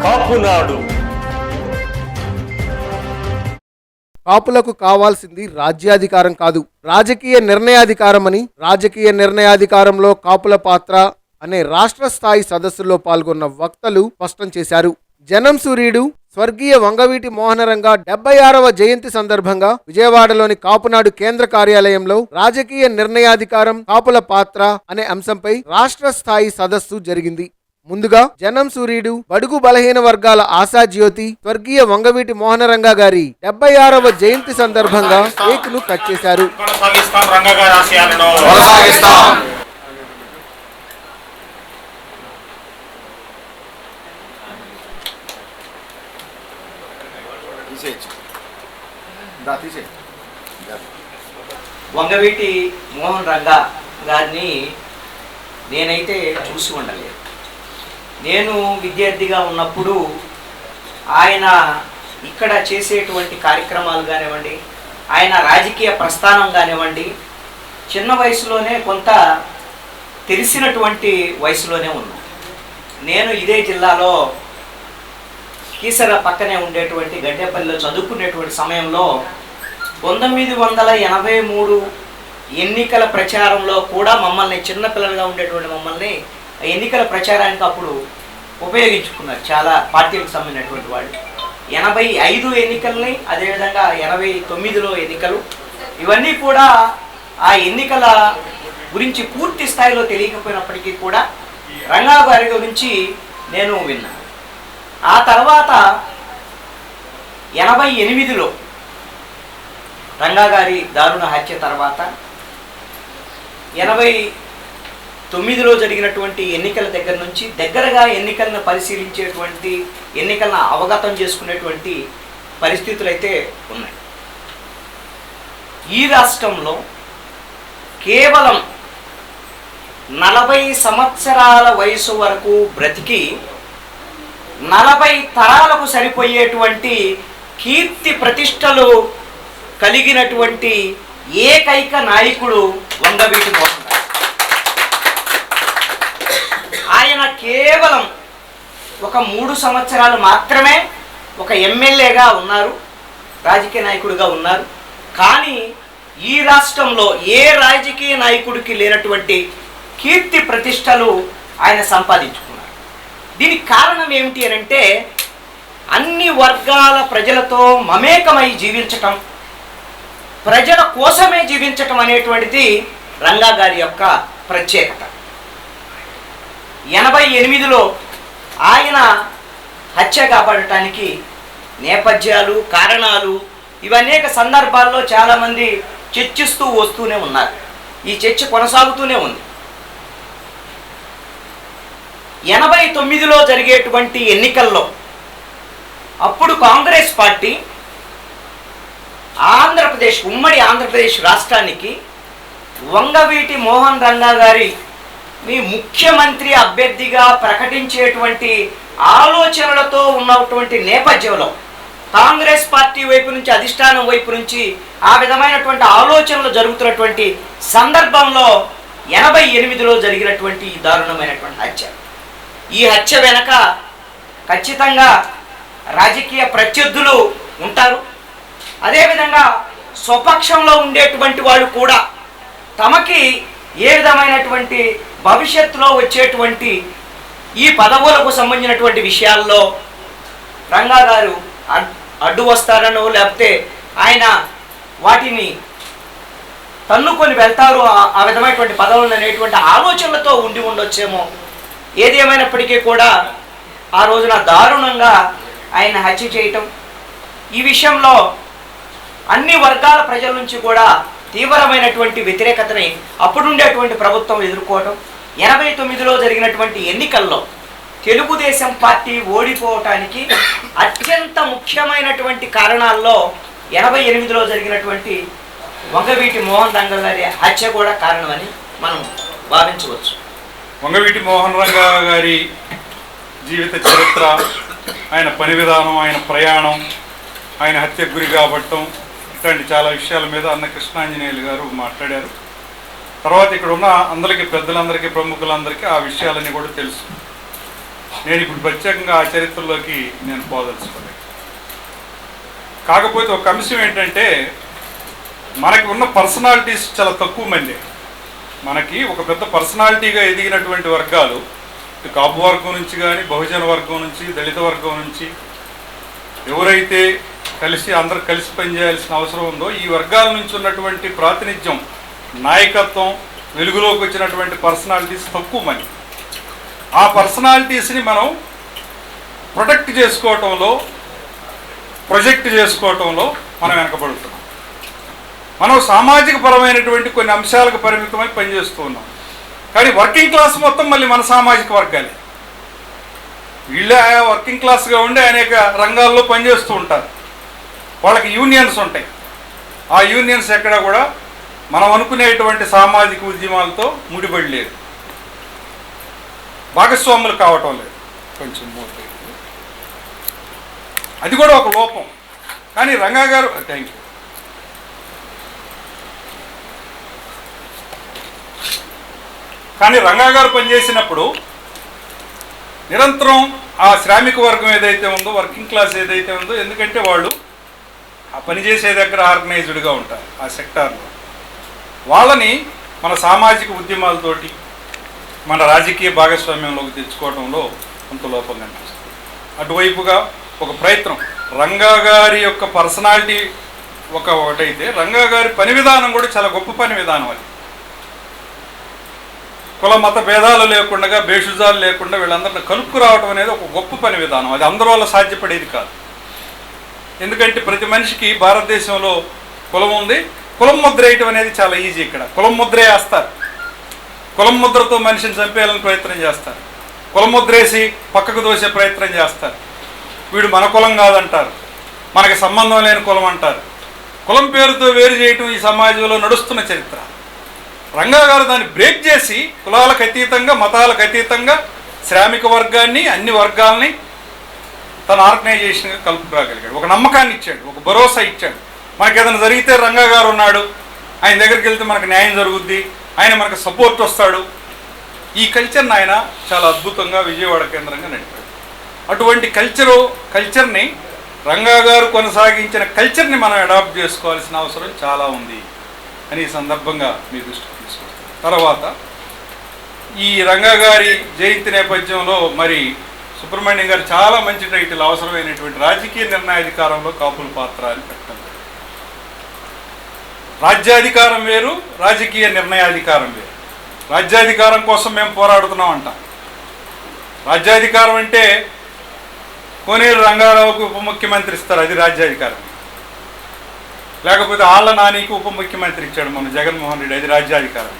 కాపునాడు. కాపులకు కావాల్సింది రాజ్యాధికారం కాదు, రాజకీయ నిర్ణయాధికారమని రాజకీయ నిర్ణయాధికారంలో కాపుల పాత్ర అనే రాష్ట్ర స్థాయి సదస్సులో పాల్గొన్న వక్తలు స్పష్టం చేశారు. జనం సూర్యుడు స్వర్గీయ వంగవీటి మోహనరంగ 76వ జయంతి సందర్భంగా విజయవాడలోని కాపునాడు కేంద్ర కార్యాలయంలో రాజకీయ నిర్ణయాధికారం, కాపుల పాత్ర అనే అంశంపై రాష్ట్ర స్థాయి సదస్సు జరిగింది. ముందుగా జనం సూర్యుడు, బడుగు బలహీన వర్గాల ఆశాజ్యోతి స్వర్గీయ వంగవీటి మోహనరంగ గారి 76వ జయంతి సందర్భంగా కేక్ ను కట్ చేశారు. వంగవీటి మోహన్ రంగ గారిని నేనైతే చూసి ఉండలేదు. నేను విద్యార్థిగా ఉన్నప్పుడు ఆయన ఇక్కడ చేసేటువంటి కార్యక్రమాలు కానివ్వండి, ఆయన రాజకీయ ప్రస్థానం కానివ్వండి, చిన్న వయసులోనే కొంత తెలిసినటువంటి వయసులోనే ఉన్నాను. నేను ఇదే జిల్లాలో కీసర పక్కనే ఉండేటువంటి గడ్డేపల్లిలో చదువుకునేటువంటి సమయంలో 1983 ఎన్నికల ప్రచారంలో కూడా మమ్మల్ని చిన్నపిల్లలుగా ఉండేటువంటి మమ్మల్ని ఎన్నికల ప్రచారానికి అప్పుడు ఉపయోగించుకున్నారు చాలా పార్టీలకు సంబంధించినటువంటి వాళ్ళు. 85 ఎన్నికల్ని, అదేవిధంగా 89లో ఎన్నికలు, ఇవన్నీ కూడా ఆ ఎన్నికల గురించి పూర్తి స్థాయిలో తెలియకపోయినప్పటికీ కూడా రంగా గారి గురించి నేను విన్నాను. ఆ తర్వాత 88లో రంగా గారి దారుణ హత్య తర్వాత 89లో జరిగినటువంటి ఎన్నికల దగ్గర నుంచి దగ్గరగా ఎన్నికలను పరిశీలించేటువంటి, ఎన్నికలను అవగతం చేసుకునేటువంటి పరిస్థితులు అయితే ఉన్నాయి. ఈ రాష్ట్రంలో కేవలం 40 సంవత్సరాల వయసు వరకు బ్రతికి 40 తరాలకు సరిపోయేటువంటి కీర్తి ప్రతిష్టలు కలిగినటువంటి ఏకైక నాయకుడు వంగవీటి మోహన్. ఆయన కేవలం ఒక 3 సంవత్సరాలు మాత్రమే ఒక ఎమ్మెల్యేగా ఉన్నారు, రాజకీయ నాయకుడిగా ఉన్నారు. కానీ ఈ రాష్ట్రంలో ఏ రాజకీయ నాయకుడికి లేనటువంటి కీర్తి ప్రతిష్టలు ఆయన సంపాదించుకున్నారు. దీనికి కారణం ఏమిటి అని అంటే, అన్ని వర్గాల ప్రజలతో మమేకమై జీవించటం, ప్రజల కోసమే జీవించటం అనేటువంటిది రంగా గారి యొక్క ప్రత్యేకత. 88లో ఆయన హత్య కాపాడటానికి నేపథ్యాలు, కారణాలు ఇవనేక సందర్భాల్లో చాలామంది చర్చిస్తూ వస్తూనే ఉన్నారు. ఈ చర్చ కొనసాగుతూనే ఉంది. 89లో జరిగేటువంటి ఎన్నికల్లో అప్పుడు కాంగ్రెస్ పార్టీ ఆంధ్రప్రదేశ్, ఉమ్మడి ఆంధ్రప్రదేశ్ రాష్ట్రానికి వంగవీటి మోహన్ రంగా గారి మీ ముఖ్యమంత్రి అభ్యర్థిగా ప్రకటించేటువంటి ఆలోచనలతో ఉన్నటువంటి నేపథ్యంలో కాంగ్రెస్ పార్టీ వైపు నుంచి, అధిష్టానం వైపు నుంచి ఆ విధమైనటువంటి ఆలోచనలు జరుగుతున్నటువంటి సందర్భంలో 88లో జరిగినటువంటి ఈ దారుణమైనటువంటి హత్య. ఈ హత్య వెనక ఖచ్చితంగా రాజకీయ ప్రత్యర్థులు ఉంటారు. అదేవిధంగా స్వపక్షంలో ఉండేటువంటి వాళ్ళు కూడా తమకి ఏ విధమైనటువంటి భవిష్యత్తులో వచ్చేటువంటి ఈ పదవులకు సంబంధించినటువంటి విషయాల్లో రంగా గారు అడ్డు వస్తారనో, లేకపోతే ఆయన వాటిని తన్నుకొని వెళ్తారు, ఆ విధమైనటువంటి పదవులు అనేటువంటి ఆలోచనలతో ఉండి ఉండొచ్చేమో. ఏది ఏమైనప్పటికీ కూడా ఆ రోజున దారుణంగా ఆయన హత్య చేయటం, ఈ విషయంలో అన్ని వర్గాల ప్రజల నుంచి కూడా తీవ్రమైనటువంటి వ్యతిరేకతని అప్పుడుండేటువంటి ప్రభుత్వం ఎదుర్కోవడం. 89లో జరిగినటువంటి ఎన్నికల్లో తెలుగుదేశం పార్టీ ఓడిపోవటానికి అత్యంత ముఖ్యమైనటువంటి కారణాల్లో 88లో జరిగినటువంటి వంగవీటి మోహన్ రంగ గారి హత్య కూడా కారణమని మనం భావించవచ్చు. వంగవీటి మోహన్ రంగ గారి జీవిత చరిత్ర, ఆయన పని విధానం, ఆయన ప్రయాణం, ఆయన హత్యకు గురి కాబట్టం, ఇట్లాంటి చాలా విషయాల మీద అన్న కృష్ణాంజనేయులు గారు మాట్లాడారు. తర్వాత ఇక్కడ ఉన్న అందరికీ, పెద్దలందరికీ, ప్రముఖులందరికీ ఆ విషయాలన్నీ కూడా తెలుసు. నేను ఇప్పుడు ప్రత్యేకంగా ఆ చరిత్రలోకి నేను పోదలుచుకోలేదు. కాకపోతే ఒక అంశం ఏంటంటే, మనకి ఉన్న పర్సనాలిటీస్ చాలా తక్కువ మంది. మనకి ఒక పెద్ద పర్సనాలిటీగా ఎదిగినటువంటి వర్గాలు కాపు వర్గం నుంచి కానీ, బహుజన వర్గం నుంచి, దళిత వర్గం నుంచి ఎవరైతే అందరూ కలిసి పనిచేయాల్సిన అవసరం ఉందో, ఈ వర్గాల నుంచి ఉన్నటువంటి ప్రాతినిధ్యం, నాయకత్వం, వెలుగులోకి వచ్చినటువంటి పర్సనాలిటీస్ తక్కువ మంది. ఆ పర్సనాలిటీస్ని మనం ప్రొటెక్ట్ చేసుకోవటంలో, ప్రొజెక్ట్ చేసుకోవటంలో మనం వెనకబడుతున్నాం. మనం సామాజిక పరమైనటువంటి కొన్ని అంశాలకు పరిమితమై పనిచేస్తూ ఉన్నాం. కానీ వర్కింగ్ క్లాస్ మొత్తం మళ్ళీ మన సామాజిక వర్గాలే. వీళ్ళే వర్కింగ్ క్లాస్గా ఉండి అనేక రంగాల్లో పనిచేస్తూ ఉంటారు. వాళ్ళకి యూనియన్స్ ఉంటాయి. ఆ యూనియన్స్ ఎక్కడ కూడా మనం అనుకునేటువంటి సామాజిక ఉద్యమాలతో ముడిపడి లేదు, భాగస్వాములు కావటం లేదు. కొంచెం అది కూడా ఒక లోపం. కానీ రంగా గారు, థ్యాంక్ యూ. కానీ రంగా గారు పనిచేసినప్పుడు నిరంతరం ఆ శ్రామిక వర్గం ఏదైతే ఉందో, వర్కింగ్ క్లాస్ ఏదైతే ఉందో, ఎందుకంటే వాళ్ళు ఆ పనిచేసే దగ్గర ఆర్గనైజ్డ్గా ఉంటారు ఆ సెక్టార్లో, వాళ్ళని మన సామాజిక ఉద్యమాలతోటి మన రాజకీయ భాగస్వామ్యంలోకి తెచ్చుకోవడంలో కొంత లోపం కనిపిస్తుంది. అటువైపుగా ఒక ప్రయత్నం. రంగా గారి యొక్క పర్సనాలిటీ ఒకటైతే, రంగా గారి పని విధానం కూడా చాలా గొప్ప పని విధానం. అది కుల మత భేదాలు లేకుండా, భేషుజాలు లేకుండా వీళ్ళందరినీ కలుపుకు రావడం అనేది ఒక గొప్ప పని విధానం. అది అందరి వల్ల సాధ్యపడేది కాదు. ఎందుకంటే ప్రతి మనిషికి భారతదేశంలో కులం ఉంది. కులం ముద్ర వేయటం అనేది చాలా ఈజీ. ఇక్కడ కులం ముద్రే వేస్తారు. కులం ముద్రతో మనిషిని చంపేయాలని ప్రయత్నం చేస్తారు. కులం ముద్ర వేసి పక్కకు దోసే ప్రయత్నం చేస్తారు. వీడు మన కులం కాదంటారు, మనకి సంబంధం లేని కులం అంటారు. కులం పేరుతో వేరు చేయటం ఈ సమాజంలో నడుస్తున్న చరిత్ర. రంగా గారు దాన్ని బ్రేక్ చేసి కులాలకు అతీతంగా, మతాలకు అతీతంగా శ్రామిక వర్గాన్ని, అన్ని వర్గాల్ని తన ఆర్గనైజేషన్గా కలుపుకురాగలిగాడు. ఒక నమ్మకాన్ని ఇచ్చాడు, ఒక భరోసా ఇచ్చాడు. మనకి ఏదైనా జరిగితే రంగా గారు ఉన్నాడు, ఆయన దగ్గరికి వెళ్తే మనకు న్యాయం జరుగుద్ది, ఆయన మనకు సపోర్ట్ వస్తాడు. ఈ కల్చర్ని ఆయన చాలా అద్భుతంగా విజయవాడ కేంద్రంగా నడిపాడు. అటువంటి కల్చర్ని రంగా గారు కొనసాగించిన కల్చర్ని మనం అడాప్ట్ చేసుకోవాల్సిన అవసరం చాలా ఉంది అని ఈ సందర్భంగా మీ దృష్టికి తీసుకొస్తాను. తర్వాత ఈ రంగా గారి జయంతి నేపథ్యంలో మరి సుబ్రహ్మణ్యం గారు చాలా మంచి టైటిల్, అవసరమైనటువంటి రాజకీయ నిర్ణయాధికారంలో కాపుల పాత్ర అని పెట్టడం. రాజ్యాధికారం వేరు, రాజకీయ నిర్ణయాధికారం వేరు. రాజ్యాధికారం కోసం మేము పోరాడుతున్నాం అంట. రాజ్యాధికారం అంటే కోనేరు రంగారావుకు ఉప ముఖ్యమంత్రి ఇస్తారు, అది రాజ్యాధికారం. లేకపోతే ఆళ్ల నానికి ఉప ముఖ్యమంత్రి ఇచ్చాడు మన జగన్మోహన్ రెడ్డి, అది రాజ్యాధికారం.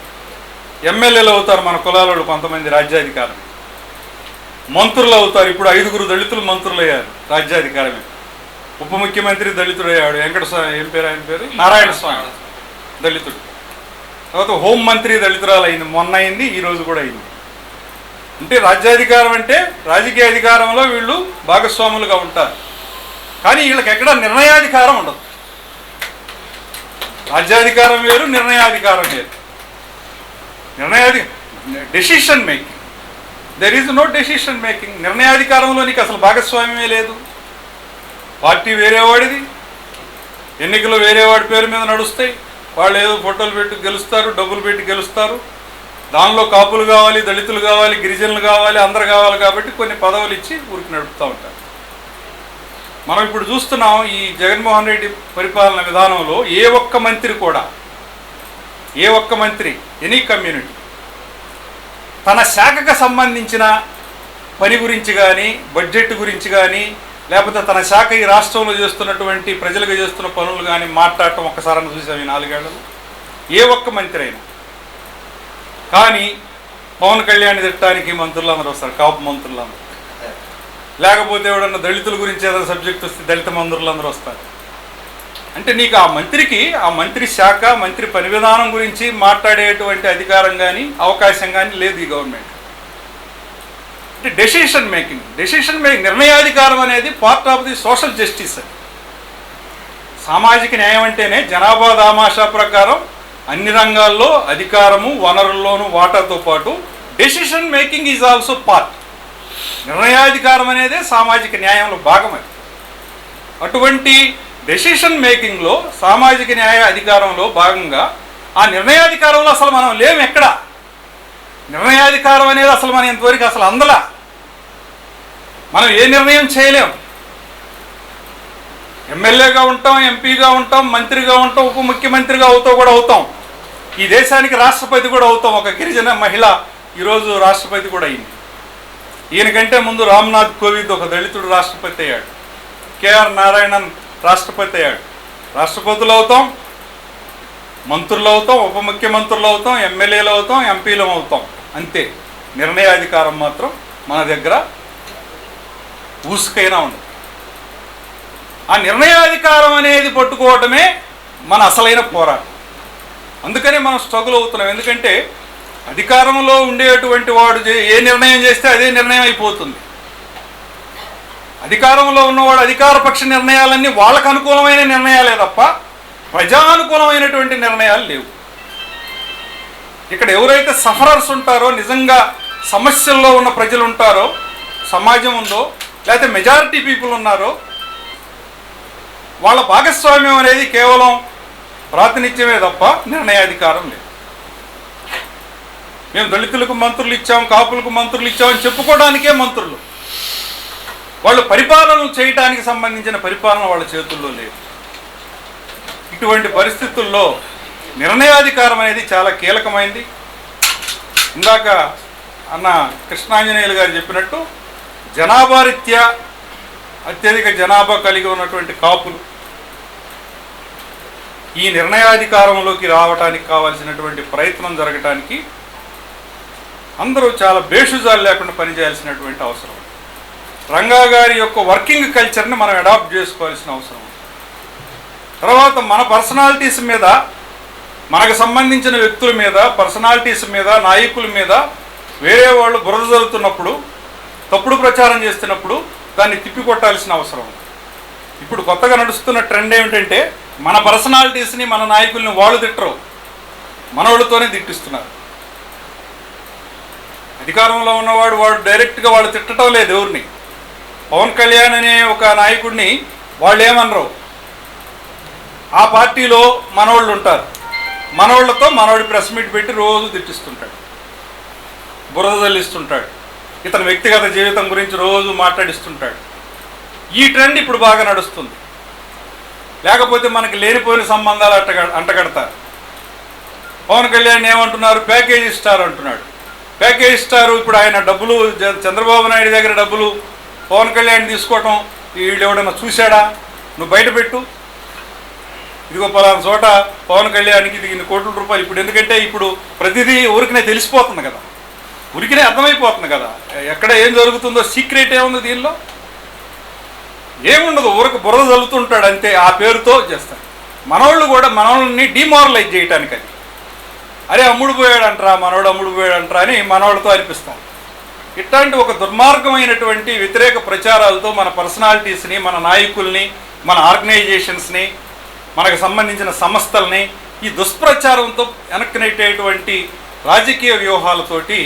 ఎమ్మెల్యేలు అవుతారు మన కులాలలో కొంతమంది, రాజ్యాధికారం. మంత్రులు అవుతారు. ఇప్పుడు 5 దళితులు మంత్రులు అయ్యారు, రాజ్యాధికారమే. ఉప ముఖ్యమంత్రి దళితుడు అయ్యాడు, ఏం పేరు ఆయన పేరు, నారాయణ స్వామి, దళితుడు. తర్వాత హోంమంత్రి దళితురాలు అయింది, మొన్న అయింది, ఈరోజు కూడా అయింది. అంటే రాజ్యాధికారం అంటే రాజకీయ అధికారంలో వీళ్ళు భాగస్వాములుగా ఉంటారు. కానీ వీళ్ళకి ఎక్కడ నిర్ణయాధికారం ఉండదు. రాజ్యాధికారం వేరు, నిర్ణయాధికారం వేరు. Decision making, there is no decision making. నిర్ణయాధికారంలో నీకు అసలు భాగస్వామ్యమే లేదు. పార్టీ వేరేవాడిది, ఎన్నికలు వేరేవాడి పేరు మీద నడుస్తాయి. వాళ్ళు ఏదో ఫోటోలు పెట్టి గెలుస్తారు, డబ్బులు పెట్టి గెలుస్తారు. దానిలో కాపులు కావాలి, దళితులు కావాలి, గిరిజనులు కావాలి, అందరు కావాలి కాబట్టి కొన్ని పదవులు ఇచ్చి ఊరికి నడుపుతూ ఉంటారు. మనం ఇప్పుడు చూస్తున్నాం ఈ జగన్మోహన్ రెడ్డి పరిపాలన విధానంలో ఏ ఒక్క మంత్రి ఎనీ కమ్యూనిటీ తన శాఖకు సంబంధించిన పని గురించి కానీ, బడ్జెట్ గురించి కానీ, లేకపోతే తన శాఖ ఈ రాష్ట్రంలో చేస్తున్నటువంటి ప్రజలకు చేస్తున్న పనులు కానీ మాట్లాడటం ఒక్కసారి చూసాం ఈ 4 ఏళ్లలో ఏ ఒక్క మంత్రి అయినా. కానీ పవన్ కళ్యాణ్ తిట్టడానికి మంత్రులందరూ వస్తారు, కాపు మంత్రులందరూ. లేకపోతే ఎవడన్నా దళితుల గురించి ఏదైనా సబ్జెక్ట్ వస్తే దళిత మంత్రులందరూ వస్తారు. అంటే నీకు ఆ మంత్రికి, ఆ మంత్రి శాఖ, మంత్రి పని విధానం గురించి మాట్లాడేటువంటి అధికారం కానీ, అవకాశం కానీ లేదు ఈ గవర్నమెంట్. అంటే డెసిషన్ మేకింగ్, నిర్ణయాధికారం అనేది part of the social justice. సామాజిక న్యాయం అంటేనే జనాభా దామాషా ప్రకారం అన్ని రంగాల్లో అధికారము, వనరుల్లోనూ వాటాతో పాటు decision making is also part. నిర్ణయాధికారం అనేదే సామాజిక న్యాయంలో భాగం. అది అటువంటి డెసిషన్ మేకింగ్లో సామాజిక న్యాయ అధికారంలో భాగంగా ఆ నిర్ణయాధికారంలో అసలు మనం లేము. ఎక్కడ నిర్ణయాధికారం అనేది అసలు మనం ఇంతవరకు అసలు అందలా. మనం ఏ నిర్ణయం చేయలేం. ఎమ్మెల్యేగా ఉంటాం, ఎంపీగా ఉంటాం, మంత్రిగా ఉంటాం, ఉప ముఖ్యమంత్రిగా కూడా అవుతాం. ఈ దేశానికి రాష్ట్రపతి కూడా అవుతాం. ఒక గిరిజన మహిళ ఈరోజు రాష్ట్రపతి కూడా అయింది. ఈయనకంటే ముందు రామ్నాథ్ కోవింద్ ఒక దళితుడు రాష్ట్రపతి అయ్యాడు. కేఆర్ నారాయణన్ రాష్ట్రపతి అయ్యాడు. రాష్ట్రపతులు అవుతాం, మంత్రులు అవుతాం, ఉప ముఖ్యమంత్రులు అవుతాం, ఎమ్మెల్యేలు అవుతాం, ఎంపీలు అవుతాం. అంతే. నిర్ణయాధికారం మాత్రం మన దగ్గర ఊసుకైనా ఉండదు. ఆ నిర్ణయాధికారం అనేది పట్టుకోవటమే మన అసలైన పోరాటం. అందుకనే మనం స్ట్రగుల్ అవుతున్నాం. ఎందుకంటే అధికారంలో ఉండేటువంటి వాడు ఏ నిర్ణయం చేస్తే అదే నిర్ణయం అయిపోతుంది. అధికారంలో ఉన్నవాడు అధికారపక్ష నిర్ణయాలన్నీ వాళ్ళకు అనుకూలమైన నిర్ణయాలే తప్ప ప్రజానుకూలమైనటువంటి నిర్ణయాలు లేవు. ఇక్కడ ఎవరైతే సఫరర్స్ ఉంటారో, నిజంగా సమస్యల్లో ఉన్న ప్రజలు ఉంటారో, సమాజం ఉందో, లేకపోతే మెజారిటీ పీపుల్ ఉన్నారో, వాళ్ళ భాగస్వామ్యం అనేది కేవలం ప్రాతినిధ్యమే తప్ప నిర్ణయాధికారం లేదు. మేము దళితులకు మంత్రులు ఇచ్చాం, కాపులకు మంత్రులు ఇచ్చామని చెప్పుకోవడానికే మంత్రులు. వాళ్ళు పరిపాలన చేయడానికి సంబంధించిన పరిపాలన వాళ్ళ చేతుల్లో లేదు. ఇటువంటి పరిస్థితుల్లో నిర్ణయాధికారం అనేది చాలా కీలకమైంది. ఇందాక అన్న కృష్ణాంజనేయులు గారు చెప్పినట్టు జనాభా రీత్యా అత్యధిక జనాభా కలిగి ఉన్నటువంటి కాపులు ఈ నిర్ణయాధికారంలోకి రావడానికి కావాల్సినటువంటి ప్రయత్నం జరగటానికి అందరూ చాలా బేషుజాలు లేకుండా పనిచేయాల్సినటువంటి అవసరం. రంగా గారి యొక్క వర్కింగ్ కల్చర్ని మనం అడాప్ట్ చేసుకోవాల్సిన అవసరం. తర్వాత మన పర్సనాలిటీస్ మీద, మనకు సంబంధించిన వ్యక్తుల మీద, పర్సనాలిటీస్ మీద, నాయకుల మీద వేరే వాళ్ళు బురద జరుగుతున్నప్పుడు, తప్పుడు ప్రచారం చేస్తున్నప్పుడు దాన్ని తిప్పికొట్టాల్సిన అవసరం. ఇప్పుడు కొత్తగా నడుస్తున్న ట్రెండ్ ఏమిటంటే మన పర్సనాలిటీస్ని, మన నాయకుల్ని వాళ్ళు తిట్టరు, మనోళ్ళతోనే తిట్టిస్తున్నారు. అధికారంలో ఉన్నవాడు డైరెక్ట్గా వాళ్ళు తిట్టడం లేదు ఎవరిని. పవన్ కళ్యాణ్ అనే ఒక నాయకుడిని వాళ్ళు ఏమనరు. ఆ పార్టీలో మనోళ్ళు ఉంటారు, మనోళ్లతో మనోడి ప్రెస్ మీట్ పెట్టి రోజు తిట్టిస్తుంటాడు, బురద జల్లిస్తుంటాడు, ఇతని వ్యక్తిగత జీవితం గురించి రోజు మాట్లాడిస్తుంటాడు. ఈ ట్రెండ్ ఇప్పుడు బాగా నడుస్తుంది. లేకపోతే మనకి లేనిపోయిన సంబంధాలు అంటగడతారు. పవన్ కళ్యాణ్ ఏమంటున్నారు, ప్యాకేజ్ ఇస్తారు అంటున్నాడు. ప్యాకేజ్ ఇస్తారు. ఇప్పుడు ఆయన డబ్బులు, చంద్రబాబు నాయుడు దగ్గర డబ్బులు పవన్ కళ్యాణ్ తీసుకోవటం వీళ్ళు ఎవడన్నా చూశాడా? నువ్వు బయటపెట్టు, ఇదిగో పలానా చోట పవన్ కళ్యాణ్కి ఇది ఇన్ని కోట్ల రూపాయలు. ఇప్పుడు ఎందుకంటే ఇప్పుడు ప్రతిదీ ఊరికినే తెలిసిపోతుంది కదా, ఊరికినే అర్థమైపోతుంది కదా, ఎక్కడ ఏం జరుగుతుందో. సీక్రెట్ ఏముంది దీనిలో? ఏముండదు, ఊరికి బురద చల్లుతుంటాడు అంతే. ఆ పేరుతో చేస్తాడు. మనోళ్ళు కూడా మనోళ్ళని డిమారలైజ్ చేయటానికి అది, అరే అమ్ముడు పోయాడంటరా, మనోడు అమ్ముడు పోయాడంటరా అని మనోళ్ళతో అనిపిస్తాం. ఇట్లాంటి ఒక దుర్మార్గమైనటువంటి వ్యతిరేక ప్రచారాలతో మన పర్సనాలిటీస్ని, మన నాయకుల్ని, మన ఆర్గనైజేషన్స్ని, మనకు సంబంధించిన సంస్థల్ని ఈ దుష్ప్రచారంతో వెనక్కి నెట్టేటువంటి రాజకీయ వ్యూహాలతోటి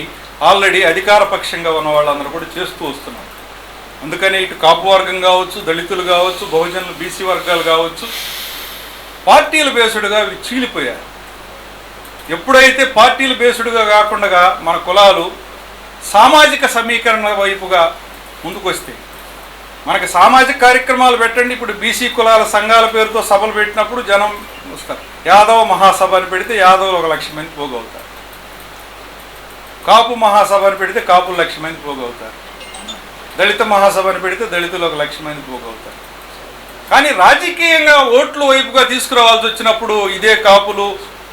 ఆల్రెడీ అధికార పక్షంగా ఉన్న వాళ్ళందరూ కూడా చేస్తూ వస్తున్నారు. అందుకని ఇటు కాపు వర్గం కావచ్చు, దళితులు కావచ్చు, బహుజనులు, బీసీ వర్గాలు కావచ్చు, పార్టీల బేసుడుగా చీలిపోయారు. ఎప్పుడైతే పార్టీల బేసుడుగా కాకుండా మన కులాలు సామాజిక సమీకరణ వైపుగా ముందుకు వస్తే, మనకి సామాజిక కార్యక్రమాలు పెట్టండి. ఇప్పుడు బీసీ కులాల సంఘాల పేరుతో సభలు పెట్టినప్పుడు జనం వస్తారు. యాదవ మహాసభ అని పెడితే యాదవులు 1,00,000 మంది పోగవుతారు. కాపు మహాసభ అని పెడితే కాపులు 1,00,000 మంది పోగవుతారు. దళిత మహాసభ అని పెడితే దళితులు 1,00,000 మంది పోగవుతారు. కానీ రాజకీయంగా ఓట్లు వైపుగా తీసుకురావాల్సి వచ్చినప్పుడు ఇదే కాపులు,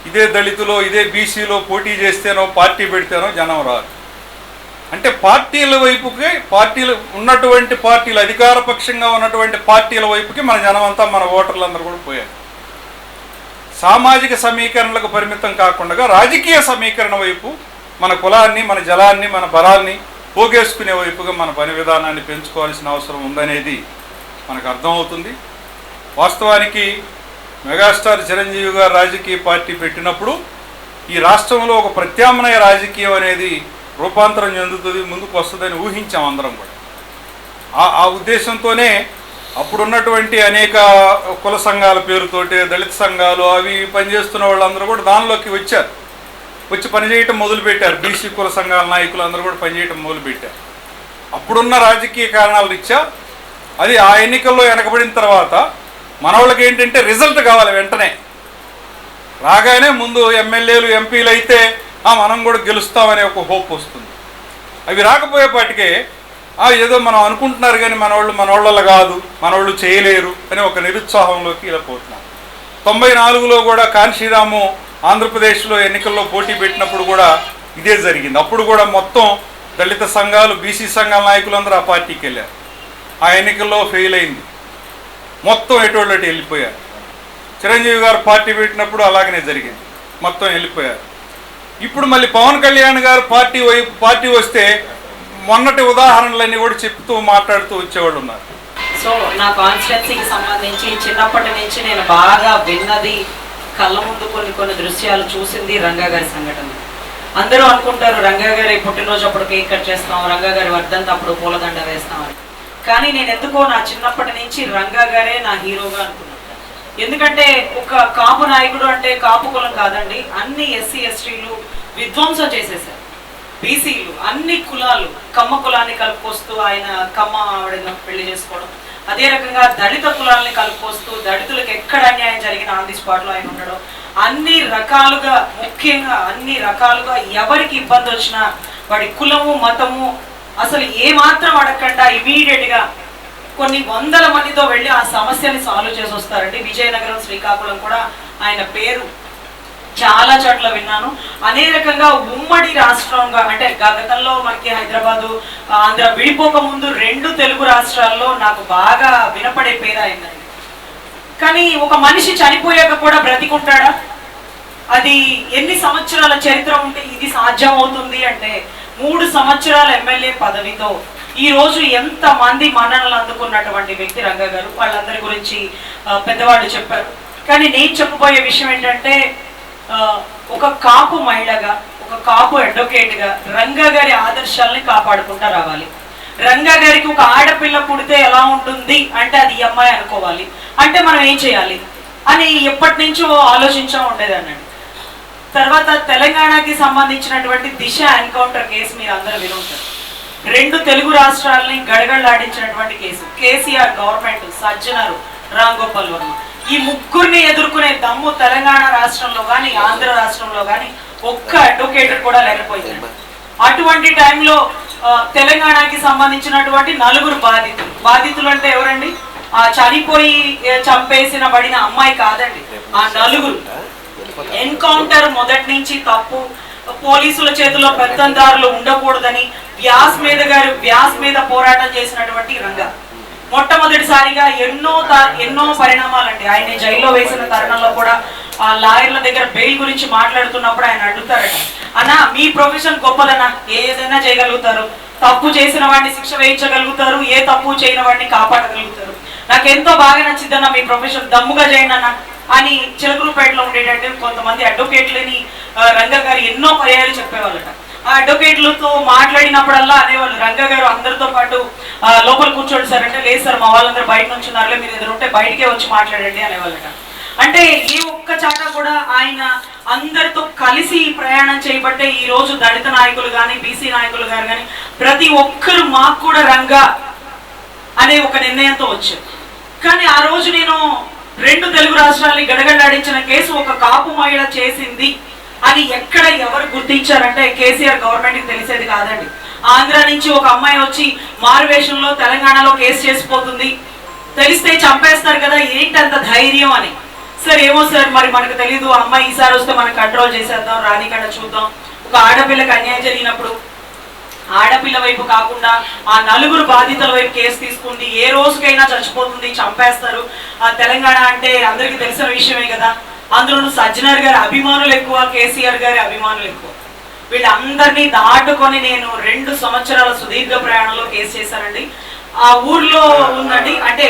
ఇదే దళితులు, ఇదే బీసీలో పోటీ చేస్తేనో పార్టీ పెడితేనో జనం రారు. అంటే పార్టీల వైపుకి, పార్టీలు ఉన్నటువంటి పార్టీలు, అధికార పక్షంగా ఉన్నటువంటి పార్టీల వైపుకి మన జనం అంతా, మన ఓటర్లందరూ కూడా పోయారు. సామాజిక సమీకరణలకు పరిమితం కాకుండా రాజకీయ సమీకరణ వైపు, మన కులాన్ని, మన జలాన్ని, మన బలాన్ని పోగేసుకునే వైపుగా మన పని విధానాన్ని పెంచుకోవాల్సిన అవసరం ఉందనేది మనకు అర్థమవుతుంది. వాస్తవానికి మెగాస్టార్ చిరంజీవి గారు రాజకీయ పార్టీ పెట్టినప్పుడు ఈ రాష్ట్రంలో ఒక ప్రత్యామ్నాయ రాజకీయం అనేది రూపాంతరం చెందుతుంది, ముందుకు వస్తుందని ఊహించాం అందరం కూడా. ఆ ఉద్దేశంతోనే అప్పుడున్నటువంటి అనేక కుల సంఘాల పేరుతోటి దళిత సంఘాలు అవి పనిచేస్తున్న వాళ్ళందరూ కూడా దానిలోకి వచ్చి పనిచేయటం మొదలుపెట్టారు. బీసీ కుల సంఘాల నాయకులు అందరూ కూడా పనిచేయటం మొదలుపెట్టారు. అప్పుడున్న రాజకీయ కారణాల రీత్యా అది ఆ ఎన్నికల్లో వెనకబడిన తర్వాత మన వాళ్ళకి ఏంటంటే రిజల్ట్ కావాలి, వెంటనే రాగానే ముందు ఎమ్మెల్యేలు ఎంపీలు అయితే మనం కూడా గెలుస్తామనే ఒక హోప్ వస్తుంది. అవి రాకపోయేపాటికే ఏదో మనం అనుకుంటున్నారు కానీ మన వాళ్ళ కాదు, మన వాళ్ళు చేయలేరు అని ఒక నిరుత్సాహంలోకి ఇలా పోతున్నాం. 94లో కూడా కాన్షీరాము ఆంధ్రప్రదేశ్లో ఎన్నికల్లో పోటీ పెట్టినప్పుడు కూడా ఇదే జరిగింది. అప్పుడు కూడా మొత్తం దళిత సంఘాలు బీసీ సంఘాల నాయకులందరూ ఆ పార్టీకి వెళ్ళారు. ఆ ఎన్నికల్లో ఫెయిల్ అయింది, మొత్తం ఎటువంటి వెళ్ళిపోయారు. చిరంజీవి గారు పార్టీ పెట్టినప్పుడు అలాగనే జరిగింది, మొత్తం వెళ్ళిపోయారు. ఇప్పుడు మళ్ళీ పవన్ కళ్యాణ్ గారు పార్టీ వస్తే మొన్నటి ఉదాహరణలన్నీ కూడా చెప్తూ మాట్లాడుతూ వచ్చేవాళ్ళు ఉన్నారు. సో నా కాన్స్టిట్యున్సీకి సంబంధించి చిన్నప్పటి నుంచి నేను బాగా విన్నది, కళ్ళ ముందు కొన్ని దృశ్యాలు చూసింది రంగా గారి సంఘటన. అందరూ అనుకుంటారు రంగా గారి పుట్టినరోజు అప్పుడు కేక్ కట్ చేస్తాం, రంగా గారి వర్ధంతి అప్పుడు పూలదండ వేస్తామని. కానీ నేను ఎందుకో నా చిన్నప్పటి నుంచి రంగా గారే నా హీరోగా అనుకున్నాను. ఎందుకంటే ఒక కాపు నాయకుడు అంటే కాపు కులం కాదండి, అన్ని ఎస్సీ ఎస్టీలు విధ్వంసం చేసేసారు. బీసీలు అన్ని కులాలు, కమ్మ కులాన్ని కలుపుకొస్తూ ఆయన కమ్మ ఆవిడ పెళ్లి చేసుకోవడం, అదే రకంగా దళిత కులాలని కలుపుకొస్తూ దళితులకు ఎక్కడ అన్యాయం జరిగిన ఆన్ ది స్పాట్లో ఆయన ఉండడం, అన్ని రకాలుగా, ముఖ్యంగా అన్ని రకాలుగా ఎవరికి ఇబ్బంది వచ్చినా వాడి కులము మతము అసలు ఏమాత్రం అడగకుండా ఇమీడియట్గా కొన్ని వందల మందితో వెళ్ళి ఆ సమస్యని సాల్వ్ చేసి వస్తారండి. విజయనగరం, శ్రీకాకుళం కూడా ఆయన పేరు చాలా చోట్ల విన్నాను. అనే రకంగా ఉమ్మడి రాష్ట్రంగా అంటే గతంలో మనకి హైదరాబాదు, ఆంధ్ర విడిపోక ముందు 2 తెలుగు రాష్ట్రాల్లో నాకు బాగా వినపడే పేరు అయిందండి. కానీ ఒక మనిషి చనిపోయాక కూడా బ్రతికుంటాడా? అది ఎన్ని సంవత్సరాల చరిత్ర ఉంటే ఇది సాధ్యం అవుతుంది అంటే 3 సంవత్సరాల ఎమ్మెల్యే పదవితో ఈ రోజు ఎంత మంది మన్ననలు అందుకున్నటువంటి వ్యక్తి రంగా గారు. వాళ్ళందరి గురించి పెద్దవాళ్ళు చెప్పారు. కానీ నేను చెప్పబోయే విషయం ఏంటంటే ఒక కాపు మహిళగా, ఒక కాపు అడ్వకేట్గా రంగా గారి ఆదర్శాలని కాపాడుకుంటూ రావాలి. రంగా గారికి ఒక ఆడపిల్ల పుడితే ఎలా ఉంటుంది అంటే అది అమ్మాయి అనుకోవాలి అంటే మనం ఏం చేయాలి అని ఎప్పటి నుంచో ఆలోచించా ఉండేదన్నాడు. తర్వాత తెలంగాణకి సంబంధించినటువంటి దిశ ఎన్కౌంటర్ కేసు మీరు అందరూ వినుంటారు. 2 తెలుగు రాష్ట్రాలని గడగడలాడించినటువంటి కేసు. కేసీఆర్ గవర్నమెంట్, సజ్జనరు, రామ్ గోపాల్ వర్మ, ఈ ముగ్గురిని ఎదుర్కొనే దమ్ము తెలంగాణ రాష్ట్రంలో కానీ ఆంధ్ర రాష్ట్రంలో కానీ ఒక్క అడ్వకేటర్ కూడా లేకపోయింది. అటువంటి టైంలో తెలంగాణకి సంబంధించినటువంటి 4 బాధితులు అంటే ఎవరండి? చనిపోయి చంపేసిన పడిన అమ్మాయి కాదండి, ఆ 4 ఎన్కౌంటర్ మొదటి నుంచి తప్పు, పోలీసుల చేతిలో పెత్తందారులు ఉండకూడదని వ్యాస్ మీద పోరాటం చేసినటువంటి రంగా మొట్టమొదటిసారిగా ఎన్నో పరిణామాలండి. ఆయన జైల్లో వేసిన తరుణంలో కూడా ఆ లాయర్ల దగ్గర బెయిల్ గురించి మాట్లాడుతున్నప్పుడు ఆయన అడుగుతారట, అన్నా మీ ప్రొఫెషన్ గొప్పదన్నా, ఏదైనా చేయగలుగుతారు, తప్పు చేసిన వాడిని శిక్ష వేయించగలుగుతారు, ఏ తప్పు చేయని వాడిని కాపాడగలుగుతారు, నాకు ఎంతో బాగా నచ్చిందన్న మీ ప్రొఫెషన్, దమ్ముగా చేయండి అన్న అని చిలకలూరుపేటలో ఉండేటట్టు కొంతమంది అడ్వకేట్లని రంగా గారు ఎన్నో పర్యాయాలు చెప్పేవాళ్ళట. ఆ అడ్వకేట్లతో మాట్లాడినప్పుడల్లా అనేవాళ్ళు, రంగా గారు అందరితో పాటు లోపల కూర్చోండి సార్ అంటే, లేదు సార్ మా వాళ్ళందరూ బయట నుంచి ఉన్నారులే, మీరు ఎదురు ఉంటే బయటకే వచ్చి మాట్లాడండి అనేవాళ్ళట. అంటే ఏ ఒక్క చాట కూడా ఆయన అందరితో కలిసి ప్రయాణం చేయబట్టే ఈ రోజు దళిత నాయకులు కానీ బీసీ నాయకులు గారు కానీ ప్రతి ఒక్కరు మాకు కూడా రంగా అనే ఒక నిర్ణయంతో వచ్చారు. కానీ ఆ రోజు నేను 2 తెలుగు రాష్ట్రాలని గడగడలాడించిన కేసు ఒక కాపు మహిళ చేసింది అని ఎక్కడ ఎవరు గుర్తించారంటే కేసీఆర్ గవర్నమెంట్కి తెలిసేది కాదండి. ఆంధ్ర నుంచి ఒక అమ్మాయి వచ్చి మారువేషంలో తెలంగాణలో కేసు చేసిపోతుంది, తెలిస్తే చంపేస్తారు కదా, ఏంటంత ధైర్యం అని. సార్ ఏమో సార్ మరి మనకు తెలీదు, అమ్మాయి ఈసారి వస్తే మనం కంట్రోల్ చేసేద్దాం, రానికన్నా చూద్దాం. ఒక ఆడపిల్లకి అన్యాయం జరిగినప్పుడు ఆడపిల్ల వైపు కాకుండా ఆ 4 బాధితుల వైపు కేసు తీసుకుంది, ఏ రోజుకైనా చచ్చిపోతుంది, చంపేస్తారు. ఆ తెలంగాణ అంటే అందరికీ తెలిసిన విషయమే కదా. అందులోనూ సజ్జనర్ గారి అభిమానులు ఎక్కువ, కేసీఆర్ గారి అభిమానులు ఎక్కువ. వీళ్ళందరినీ దాటుకొని నేను 2 సంవత్సరాల సుదీర్ఘ ప్రయాణంలో కేసు చేశానండి. ఆ ఊర్లో ఉందండి, అంటే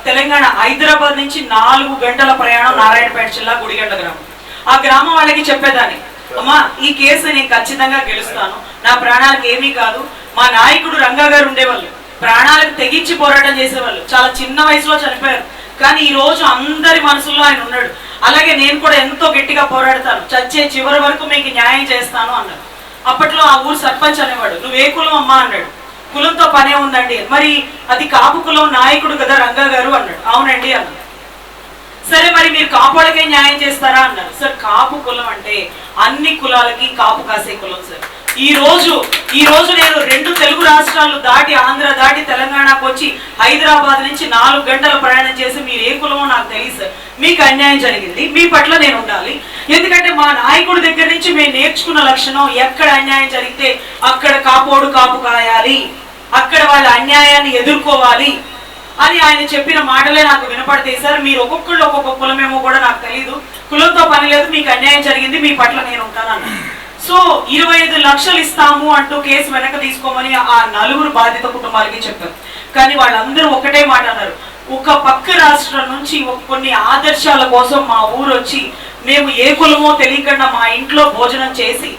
తెలంగాణ హైదరాబాద్ నుంచి 4 గంటల ప్రయాణం, నారాయణపేట జిల్లా గుడిగండ్ల గ్రామం. ఆ గ్రామం వాళ్ళకి చెప్పేదాన్ని, అమ్మా ఈ కేసు నేను ఖచ్చితంగా గెలుస్తాను, నా ప్రాణాలకు ఏమీ కాదు. మా నాయకుడు రంగా గారు ఉండేవాళ్ళు, ప్రాణాలకు తెగించి పోరాటం చేసేవాళ్ళు, చాలా చిన్న వయసులో చనిపోయారు. కానీ ఈ రోజు అందరి మనసుల్లో ఆయన ఉన్నాడు. అలాగే నేను కూడా ఎంతో గట్టిగా పోరాడతాను, చచ్చే చివరి వరకు మీకు న్యాయం చేస్తాను అన్నాడు. అప్పట్లో ఆ ఊరు సర్పంచ్ అనేవాడు, నువ్వు ఏ కులం అమ్మా అన్నాడు. కులంతో పనే ఉందండి. మరి అది కాపు కులం నాయకుడు కదా రంగా గారు అన్నాడు. అవునండి అన్నాడు. సరే మరి మీరు కాపులకే న్యాయం చేస్తారా అన్నారు. సార్ కాపు కులం అంటే అన్ని కులాలకి కాపు కాసే కులం సార్. ఈ రోజు నేను 2 తెలుగు రాష్ట్రాలు దాటి, ఆంధ్ర దాటి తెలంగాణకు వచ్చి హైదరాబాద్ నుంచి 4 గంటల ప్రయాణం చేసి మీరు ఏ కులమో నాకు తెలియదు సార్. మీకు అన్యాయం జరిగింది, మీ పట్ల నేను ఉండాలి. ఎందుకంటే మా నాయకుడి దగ్గర నుంచి మేము నేర్చుకున్న లక్షణం, ఎక్కడ అన్యాయం జరిగితే అక్కడ కాపోడు కాపు కాయాలి, అక్కడ వాళ్ళ అన్యాయాన్ని ఎదుర్కోవాలి అని ఆయన చెప్పిన మాటలే నాకు వినపడతాయి సార్. మీరు ఒక్కొక్కళ్ళు ఒక్కొక్క కులమేమో కూడా నాకు తెలియదు, కులంతో పని లేదు, మీకు అన్యాయం జరిగింది, మీ పట్ల నేను ఉంటానన్నా. సో 25 లక్షలు ఇస్తాము అంటూ కేసు వెనక తీసుకోమని ఆ 4 బాధిత కుటుంబాలకి చెప్పారు. కానీ వాళ్ళందరూ ఒకటే మాట అన్నారు, ఒక పక్క రాష్ట్రం నుంచి కొన్ని ఆదర్శాల కోసం మా ఊరు వచ్చి మేము ఏ కులమో తెలియకుండా మా ఇంట్లో భోజనం చేసి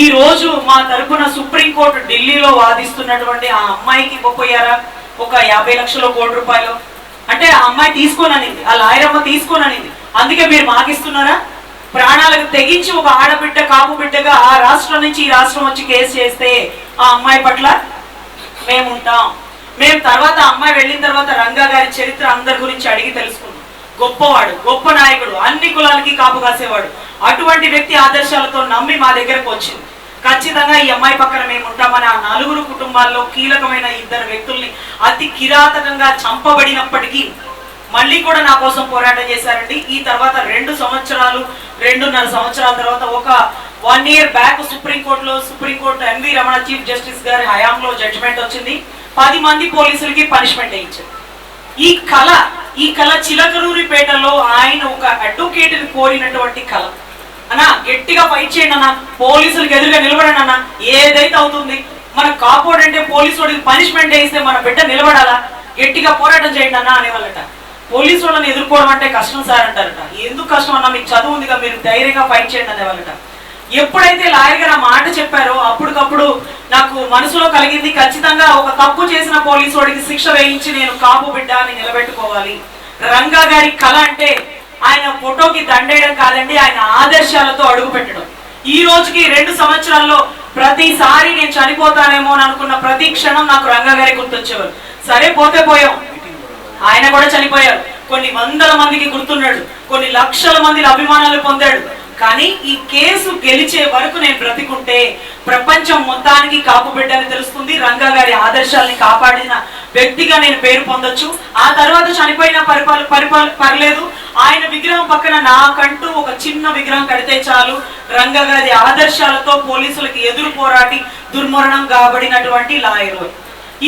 ఈ రోజు మా తరపున సుప్రీంకోర్టు ఢిల్లీలో వాదిస్తున్నటువంటి ఆ అమ్మాయికి ఇవ్వపోయారా ఒక 50 లక్షలు, ₹1 కోటి? అంటే ఆ అమ్మాయి తీసుకోననింది, ఆ లాయరమ్మ తీసుకోననింది, అందుకే మీరు మాకిస్తున్నారా? ప్రాణాలకు తెగించి ఒక ఆడబిడ్డ కాపు బిడ్డగా ఆ రాష్ట్రం నుంచి ఈ రాష్ట్రం వచ్చి కేసు చేస్తే ఆ అమ్మాయి పట్ల మేము ఉంటాం. మేము తర్వాత అమ్మాయి వెళ్ళిన తర్వాత రంగా గారి చరిత్ర అందరి గురించి అడిగి తెలుసుకున్నాం. గొప్పవాడు, గొప్ప నాయకుడు, అన్ని కులాలకి కాపు కాసేవాడు. అటువంటి వ్యక్తి ఆదర్శాలతో నమ్మి మా దగ్గరకు వచ్చింది. ఖచ్చితంగా ఈ అమ్మాయి పక్కన మేము ఉంటామని ఆ 4 కుటుంబాల్లో కీలకమైన 2 వ్యక్తుల్ని అతి కిరాతకంగా చంపబడినప్పటికీ మళ్ళీ కూడా నా కోసం పోరాటం చేశారండి. ఈ తర్వాత 2 సంవత్సరాలు, 2.5 సంవత్సరాల తర్వాత ఒక 1 year back Supreme Court MV Ramana chief justice గారి హయాంలో జడ్జిమెంట్ వచ్చింది. 10 మంది పోలీసులకి పనిష్మెంట్ వేయించారు. ఈ కళ చిలకలూరిపేటలో ఆయన ఒక అడ్వకేట్ ని కోరినటువంటి కళ. అన్నా గట్టిగా ఫైట్ చేయండి అన్న, పోలీసులకు ఎదురుగా నిలబడండి అన్న, ఏదైతే అవుతుంది. మన కాపోడ్ అంటే పోలీసు వాడికి పనిష్మెంట్ వేస్తే మన బిడ్డ నిలబడాలా, గట్టిగా పోరాటం చేయండి అన్న అనేవాళ్ళట. పోలీసు వాళ్ళని ఎదుర్కోవడం అంటే కష్టం సార్ అంటారట. ఎందుకు కష్టం అన్నా, మీకు చదువు ఉందిగా, మీరు ధైర్యంగా ఫైట్ చేయండి అనేవాళ్ళట. ఎప్పుడైతే లాయర్ గారు ఆ మాట చెప్పారో అప్పటికప్పుడు నాకు మనసులో కలిగింది, ఖచ్చితంగా ఒక తప్పు చేసిన పోలీసు వాడికి శిక్ష వేయించి నేను కాపు బిడ్డ అని నిలబెట్టుకోవాలి. రంగా గారి కళ అంటే ఆయన ఫోటోకి దండేయడం కాదండి, ఆయన ఆదర్శాలతో అడుగు పెట్టడం. ఈ రోజుకి 2 సంవత్సరాల్లో ప్రతిసారి నేను చనిపోతానేమో అని అనుకున్న ప్రతి క్షణం నాకు రంగా గారి గుర్తొచ్చేవారు. సరే పోతే పోయాం, ఆయన కూడా చనిపోయారు. కొన్ని వందల మందికి గుర్తున్నాడు, కొన్ని లక్షల మంది అభిమానాలు పొందాడు. కానీ ఈ కేసు గెలిచే వరకు నేను బ్రతికుంటే ప్రపంచం మొత్తానికి కాపు బిడ్డని తెలుస్తుంది, రంగా గారి ఆదర్శాలని కాపాడిన వ్యక్తిగా నేను పేరు పొందొచ్చు. ఆ తర్వాత చనిపోయిన పర్లేదు, ఆయన విగ్రహం పక్కన నాకంటూ ఒక చిన్న విగ్రహం కడితే చాలు. రంగా గారి ఆదర్శాలతో పోలీసులకి ఎదురు పోరాటి దుర్మరణం కాబడినటువంటి లాయరు.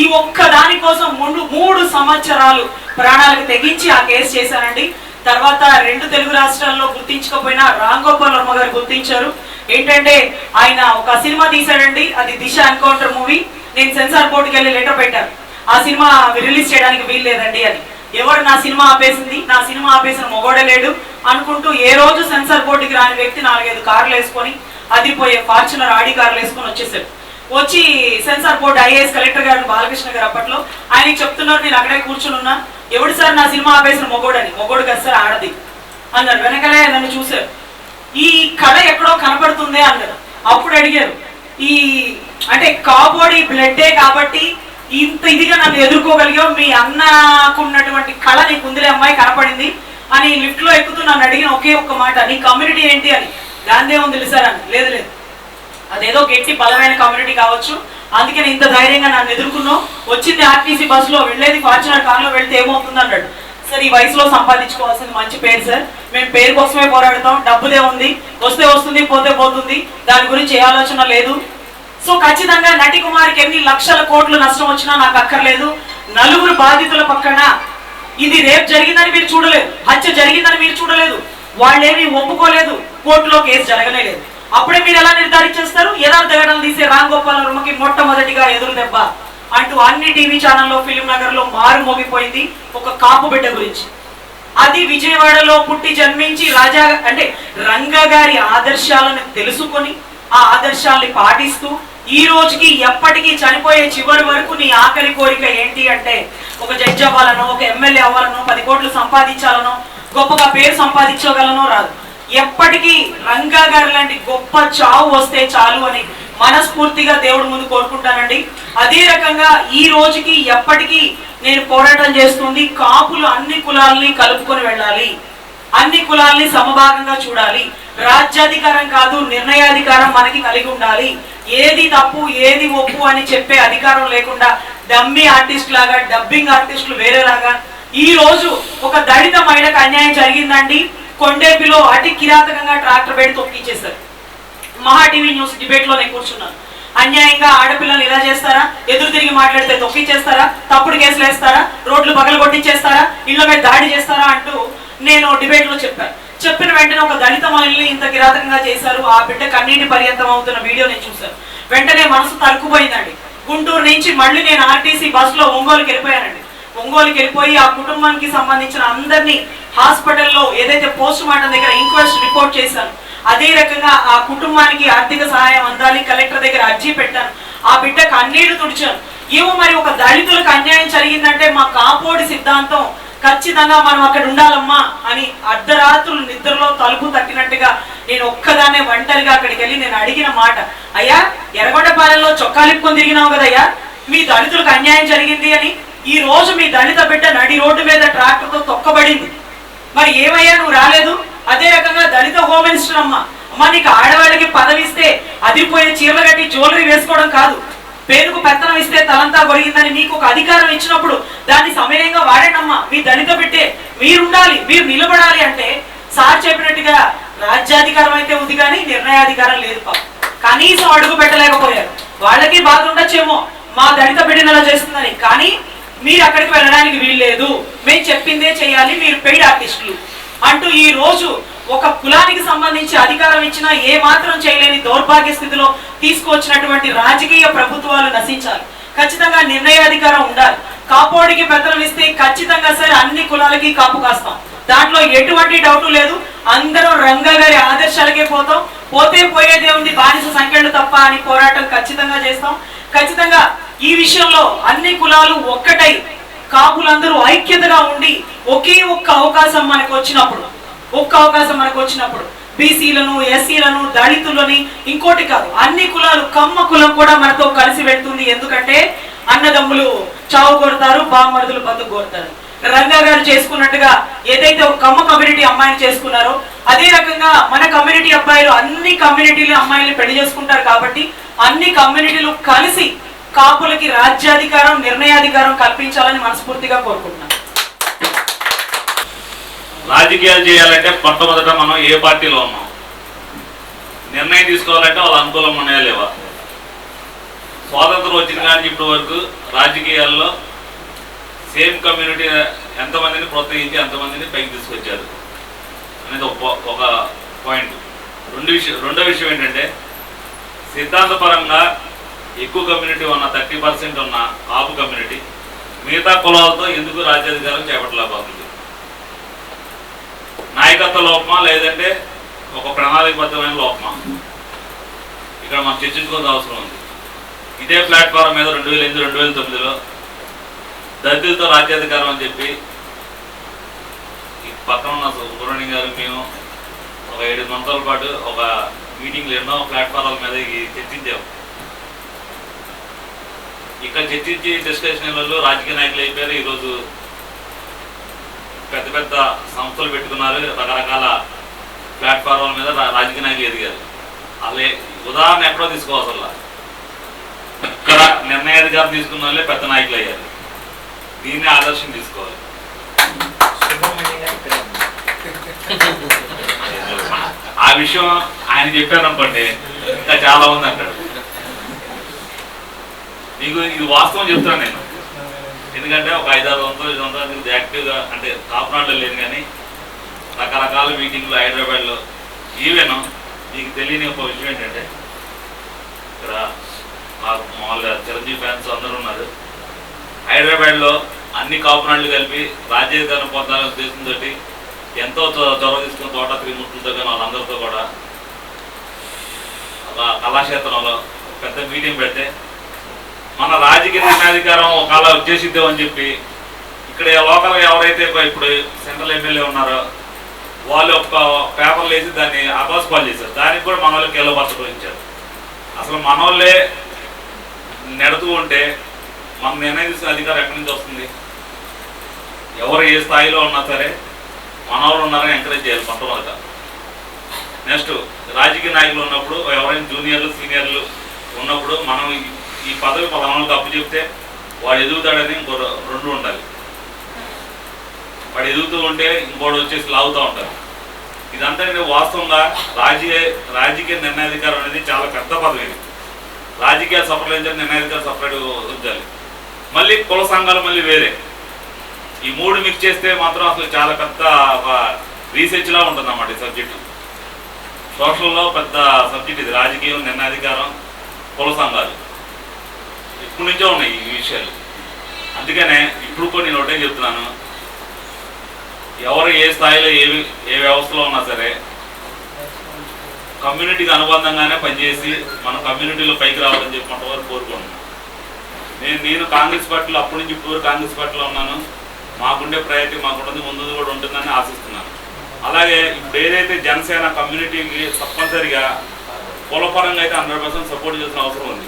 ఈ ఒక్క దాని కోసం 3 సంవత్సరాలు ప్రాణాలకు తెగించి ఆ కేసు చేశానండి. తర్వాత 2 తెలుగు రాష్ట్రాల్లో గుర్తించకపోయినా రామ్ గోపాల్ వర్మ గారు గుర్తించారు. ఏంటంటే ఆయన ఒక సినిమా తీశాడండి, అది దిశ ఎన్కౌంటర్ మూవీ. నేను సెన్సార్ బోర్డుకి వెళ్ళి లెటర్ పెట్టాను, ఆ సినిమా రిలీజ్ చేయడానికి వీలు లేదండి అని. ఎవరు నా సినిమా ఆపేసింది, నా సినిమా ఆపేసిన మొగోడే లేడు అనుకుంటూ ఏ రోజు సెన్సార్ బోర్డుకి రాని వ్యక్తి 4-5 కార్లు వేసుకొని, అదిపోయే ఫార్చునర్ ఆడి కార్లు వేసుకొని వచ్చేసారు. వచ్చి సెన్సార్ బోర్డు ఐఏఎస్ కలెక్టర్ గారు బాలకృష్ణ గారు అప్పట్లో ఆయనకి చెప్తున్నారు, నేను అక్కడే కూర్చుని ఉన్నా, ఎవడు సార్ నా సినిమా ఆపేసిన మొగోడని. మొగోడు కదా సార్, ఆడది అన్నారు. వెనకలే నన్ను చూశారు, ఈ కళ ఎక్కడో కనపడుతుందే అన్నారు. అప్పుడు అడిగారు, ఈ అంటే కాపోడి బ్లడ్డే కాబట్టి ఇంత ఇదిగా నన్ను ఎదుర్కోగలిగావు, మీ అన్నకున్నటువంటి కళ నీకు ఉందిలే అమ్మాయి కనపడింది అని లిఫ్ట్ లో ఎక్కుతూ నన్ను అడిగిన ఒకే ఒక్క మాట, నీ కమ్యూనిటీ ఏంటి అని. దాందే ఉంది సార్ అని. లేదు లేదు, అదేదో గట్టి బలమైన కమ్యూనిటీ కావచ్చు, అందుకే నేను ఇంత ధైర్యంగా నన్ను ఎదుర్కొన్నావు. వచ్చింది ఆర్టీసీ బస్సులో, వెళ్ళేది ఫార్చునర్ కార్లో వెళ్తే ఏమవుతుంది అన్నాడు. సార్ ఈ వయసులో సంపాదించుకోవాల్సింది మంచి పేరు సార్, మేము పేరు కోసమే పోరాడతాం, డబ్బుదే ఉంది, వస్తే వస్తుంది పోతే పోతుంది, దాని గురించి ఏ ఆలోచన లేదు. సో ఖచ్చితంగా నటి కుమారికి ఎన్ని లక్షల కోట్లు నష్టం వచ్చినా నాకు అక్కర్లేదు. 4 బాధితుల పక్కన ఇది రేప్ జరిగిందని మీరు చూడలేదు, హత్య జరిగిందని మీరు చూడలేదు, వాళ్ళేమీ ఒప్పుకోలేదు, కోర్టులో కేసు జరగలేదు. అప్పుడే మీరు ఎలా నిర్ధారించేస్తారు? యథార్థ ఘటనలు తీసే రామ్ గోపాల్ వర్మకి మొట్టమొదటిగా ఎదురు దెబ్బ అంటూ అన్ని టీవీ ఛానల్లో, ఫిలిం నగర్ లో మారు మోగిపోయింది ఒక కాపు బిడ్డ గురించి. అది విజయవాడలో పుట్టి జన్మించి రాజా అంటే రంగా గారి ఆదర్శాలను తెలుసుకొని ఆ ఆదర్శాలని పాటిస్తూ ఈ రోజుకి ఎప్పటికీ చనిపోయే చివరి వరకు నీ ఆఖరి కోరిక ఏంటి అంటే ఒక జడ్జి అవ్వాలనో, ఒక ఎమ్మెల్యే అవ్వాలనో, 10 కోట్లు సంపాదించాలనో, గొప్పగా పేరు సంపాదించగలనో రాదు. ఎప్పటికీ రంగా గారి లాంటి గొప్ప చావు వస్తే చాలు అని మనస్ఫూర్తిగా దేవుడి ముందు కోరుకుంటానండి. అదే రకంగా ఈ రోజుకి ఎప్పటికీ నేను పోరాటం చేస్తుంది కాపులు అన్ని కులాలని కలుపుకొని వెళ్ళాలి, అన్ని కులాల్ని సమభాగంగా చూడాలి, రాజ్యాధికారం కాదు నిర్ణయాధికారం మనకి కలిగి ఉండాలి, ఏది తప్పు ఏది ఒప్పు అని చెప్పే అధికారం లేకుండా డమ్మీ ఆర్టిస్ట్ లాగా డబ్బింగ్ ఆర్టిస్టులు వేరేలాగా. ఈ రోజు ఒక దళిత మహిళకు అన్యాయం జరిగిందండి. కొండేపిలో అతి కిరాతకంగా ట్రాక్టర్ పెట్టి తొక్కించేశారు. మహా టీవీ న్యూస్ డిబేట్ లో నేను కూర్చున్నాను. అన్యాయంగా ఆడపిల్లలు ఇలా చేస్తారా, ఎదురు తిరిగి మాట్లాడితే తొక్కిచ్చేస్తారా, తప్పుడు కేసులు వేస్తారా, రోడ్లు పగలు కొట్టించేస్తారా, ఇళ్ల మీద దాడి చేస్తారా అంటూ నేను డిబేట్ లో చెప్పాను. చెప్పిన వెంటనే ఒక దళిత మహిళని ఇంత కిరాతకంగా చేశారు, ఆ బిడ్డ కన్నీటి పర్యంతం అవుతున్న వీడియో నేను చూశాను. వెంటనే మనసు తరుక్కుపోయిందండి. గుంటూరు నుంచి మళ్ళీ నేను ఆర్టీసీ బస్సులో ఒంగోలుకి వెళ్ళిపోయానండి. ఒంగోలుకి వెళ్ళిపోయి ఆ కుటుంబానికి సంబంధించిన అందరినీ హాస్పిటల్లో ఏదైతే పోస్ట్ మార్టం దగ్గర ఇంక్వెస్ట్ రిపోర్ట్ చేశాను, అదే రకంగా ఆ కుటుంబానికి ఆర్థిక సహాయం అందాలి, కలెక్టర్ దగ్గర అర్జీ పెట్టాను. ఆ బిడ్డ కన్నీళ్లు తుడిచాను. ఏమో మరి ఒక దళితులకు అన్యాయం జరిగిందంటే మా కాపోడి సిద్ధాంతం ఖచ్చితంగా మనం అక్కడ ఉండాలమ్మా అని అర్ధరాత్రులు నిద్రలో తలుపు తట్టినట్టుగా నేను ఒక్కదాన్నే ఒంటరిగా అక్కడికి వెళ్ళి నేను అడిగిన మాట, అయ్యా ఎర్రగొండపాలెంలో చొక్కాలిప్పుకొని తిరిగినావు కదయ్యా, మీ దళితులకు అన్యాయం జరిగింది అని. ఈ రోజు మీ దళిత బిడ్డ నడి రోడ్డు మీద ట్రాక్టర్తో తొక్కబడింది, మరి ఏమయ్యా నువ్వు రాలేదు? అదే రకంగా దళిత హోమ్ మినిస్టర్ అమ్మ నీకు ఆడవాళ్ళకి పదవిస్తే అదిరిపోయే చీరలు కట్టి జ్యువెలరీ వేసుకోవడం కాదు, పేరుకు పెత్తనం ఇస్తే తలంతా కొరిగిందని మీకు ఒక అధికారం ఇచ్చినప్పుడు దాన్ని సమయంగా వాడేనమ్మా. మీ దళిత బిడ్డే మీరుండాలి, మీరు నిలబడాలి అంటే సార్ చెప్పినట్టుగా రాజ్యాధికారం అయితే ఉంది కానీ నిర్ణయాధికారం లేదు. కనీసం అడుగు పెట్టలేకపోయారు. వాళ్ళకి బాధ ఉండొచ్చేమో మా దళిత బిడ్డను అలా చేస్తుందని, కానీ మీరు అక్కడికి వెళ్ళడానికి వీల్లేదు, మేము చెప్పిందే చేయాలి, మీరు పెయిడ్ ఆర్టిస్టులు అంటూ ఈ రోజు ఒక కులానికి సంబంధించి అధికారం ఇచ్చినా ఏ మాత్రం చేయలేని దౌర్భాగ్య స్థితిలో తీసుకొచ్చినటువంటి రాజకీయ ప్రభుత్వాలు నశించాలి. ఖచ్చితంగా నిర్ణయాధికారం ఉండాలి. కాపోడికి పెత్తనం ఇస్తే ఖచ్చితంగా సరే అన్ని కులాలకి కాపు కాస్తాం, దాంట్లో ఎటువంటి డౌట్ లేదు. అందరం రంగా గారి ఆదర్శాలకే పోతాం, పోతే పోయేదే ఉంది బానిస సంఖ్యలు తప్ప అని పోరాటం ఖచ్చితంగా చేస్తాం. ఖచ్చితంగా ఈ విషయంలో అన్ని కులాలు ఒక్కటై కాపులందరూ ఐక్యతగా ఉండి ఒకే ఒక్క అవకాశం మనకు వచ్చినప్పుడు బీసీలను, ఎస్సీలను, దళితులని ఇంకోటి కాదు అన్ని కులాలు, కమ్మ కులం కూడా మనతో కలిసి వెళ్తుంది. ఎందుకంటే అన్నదమ్ములు చావు కొడతారు, బామ్మరుదులు బతుకు కొడతారు. రంగా గారు చేసుకున్నట్టుగా ఏదైతే ఒక కమ్మ కమ్యూనిటీ అమ్మాయిని చేసుకున్నారో అదే రకంగా మన కమ్యూనిటీ అబ్బాయిలు అన్ని కమ్యూనిటీలు అమ్మాయిల్ని పెళ్లి చేసుకుంటారు. కాబట్టి అన్ని కమ్యూనిటీలు కలిసి కాపులకి రాజ్యాధికారం, నిర్ణయాధికారం కల్పించాలని మనస్ఫూర్తిగా కోరుకుంటున్నాను. రాజకీయాలు చేయాలంటే మొట్టమొదట మనం ఏ పార్టీలో ఉన్నాం, నిర్ణయం తీసుకోవాలంటే వాళ్ళ అనుకూలంగా ఉన్నాయా లేవా. స్వాతంత్రం వచ్చింది కానీ ఇప్పటి వరకు రాజకీయాల్లో సేమ్ కమ్యూనిటీ ఎంతమందిని ప్రోత్సహించి ఎంతమందిని పైకి తీసుకొచ్చారు అనేది ఒక పాయింట్. రెండో విషయం ఏంటంటే సిద్ధాంతపరంగా ఎక్కువ కమ్యూనిటీ ఉన్న 30% ఉన్న కాపు కమ్యూనిటీ మిగతా కులాలతో ఎందుకు రాజ్యాధికారం చేపట్టలేకపోతుంది? నాయకత్వ లోపమా లేదంటే ఒక ప్రణాళికబద్ధమైన లోపమా? ఇక్కడ మనం చర్చించుకోవాల్సిన అవసరం ఉంది. ఇదే ప్లాట్ఫారం మీద 2008-2009లో దళితులతో రాజ్యాధికారం అని చెప్పి ఈ పక్కన ఉన్న సుబ్రహ్మణ్యం గారు మేము ఒక 7 సంవత్సరాల పాటు ఒక మీటింగ్లు ఎన్నో ప్లాట్ఫారాల మీద చర్చించాము. ఇక్కడ చర్చించి డిస్కషన్లలో రాజకీయ నాయకులు అయిపోయారు. ఈరోజు పెద్ద పెద్ద సంస్థలు పెట్టుకున్నారు, రకరకాల ప్లాట్ఫారాల మీద రాజకీయ నాయకులు ఎదిగారు. అలా ఉదాహరణ ఎక్కడో తీసుకోవాల్సల్లా ఇక్కడ నిర్ణయాధికారం తీసుకున్న వాళ్ళే పెద్ద నాయకులు అయ్యారు. దీన్ని ఆదర్శం తీసుకోవాలి. ఆ విషయం ఆయన చెప్పారనుకోండి ఇంకా చాలా ఉంది అంటాడు. మీకు ఇది వాస్తవం చెప్తాను నేను, ఎందుకంటే ఒక 5-6 సంవత్సరాలు యాక్టివ్గా అంటే కాపునాడులో లేను కానీ రకరకాల మీటింగ్లు హైదరాబాద్లో. ఈవెన్ మీకు తెలియని ఒక విషయం ఏంటంటే ఇక్కడ మాకు మామూలుగా చిరంజీవి ఫ్యాన్స్ అందరూ ఉన్నారు. హైదరాబాద్లో అన్ని కాపునాళ్ళు కలిపి రాజ్యాధికారం పొందాలనే ఉద్దేశంతో ఎంతో చొరవ తీసుకున్న తోట త్రిమూర్తులతో కానీ వాళ్ళందరితో కూడా కళాక్షేత్రంలో పెద్ద మీటింగ్ పెడితే మన రాజకీయ నిర్ణయాధికారం ఒకవేళ వచ్చేసిద్దాం అని చెప్పి ఇక్కడ లోకల్గా ఎవరైతే ఇప్పుడు సెంట్రల్ ఎమ్మెల్యే ఉన్నారో వాళ్ళు ఒక పేపర్లు వేసి దాన్ని అబాస్పాలు చేశారు. దానికి కూడా మన వాళ్ళు కీలపరచబోయించారు. అసలు మన వాళ్ళే నెడుతూ ఉంటే మన నిర్ణయం తీసుకునే అధికారం ఎక్కడి నుంచి వస్తుంది? ఎవరు ఏ స్థాయిలో ఉన్నా సరే మన వాళ్ళు ఉన్నారని ఎంకరేజ్ చేయాలి మొట్టమొదట. నెక్స్ట్ రాజకీయ నాయకులు ఉన్నప్పుడు ఎవరైనా జూనియర్లు సీనియర్లు ఉన్నప్పుడు మనం ఈ పదవి 10 అప్పు చెప్తే వాడు ఎదుగుతాడని ఇంకో 2 ఉండాలి. వాడు ఎదుగుతూ ఉంటే ఇంకోటి వచ్చేసి లాగుతూ ఉంటారు. ఇదంతా వాస్తవంగా రాజకీయ నిర్ణయాధికారం అనేది చాలా పెద్ద పదవి. రాజకీయాలు సపరేట్ ఉంచాలి, నిర్ణయాధికారం సపరేట్ ఉంచాలి. మళ్ళీ కుల సంఘాలు మళ్ళీ వేరే. ఈ 3 మిక్స్ చేస్తే మాత్రం అసలు చాలా పెద్ద రీసెర్చ్లా ఉంటుంది అన్నమాట ఈ సబ్జెక్టు. సోషల్లో పెద్ద సబ్జెక్ట్ ఇది. రాజకీయం, నిర్ణయాధికారం, కుల సంఘాలు ఇప్పటి నుంచో ఉన్నాయి ఈ విషయాలు. అందుకనే ఇప్పుడు కూడా నేను ఒకటే చెప్తున్నాను, ఎవరు ఏ స్థాయిలో ఏ వ్యవస్థలో ఉన్నా సరే కమ్యూనిటీకి అనుబంధంగానే పనిచేసి మన కమ్యూనిటీలో పైకి రావాలని చెప్పి కొంతవరకు కోరుకుంటున్నాను. నేను కాంగ్రెస్ పార్టీలో అప్పటి నుంచి ఇప్పుడు కాంగ్రెస్ పార్టీలో ఉన్నాను. మాకుండే ప్రయారిటీ మాకుంటుంది, ముందు కూడా ఉంటుందని ఆశిస్తున్నాను. అలాగే ఇప్పుడు ఏదైతే జనసేన కమ్యూనిటీకి తప్పనిసరిగా కులపరంగా అయితే 100% సపోర్ట్ చేసిన అవసరం ఉంది.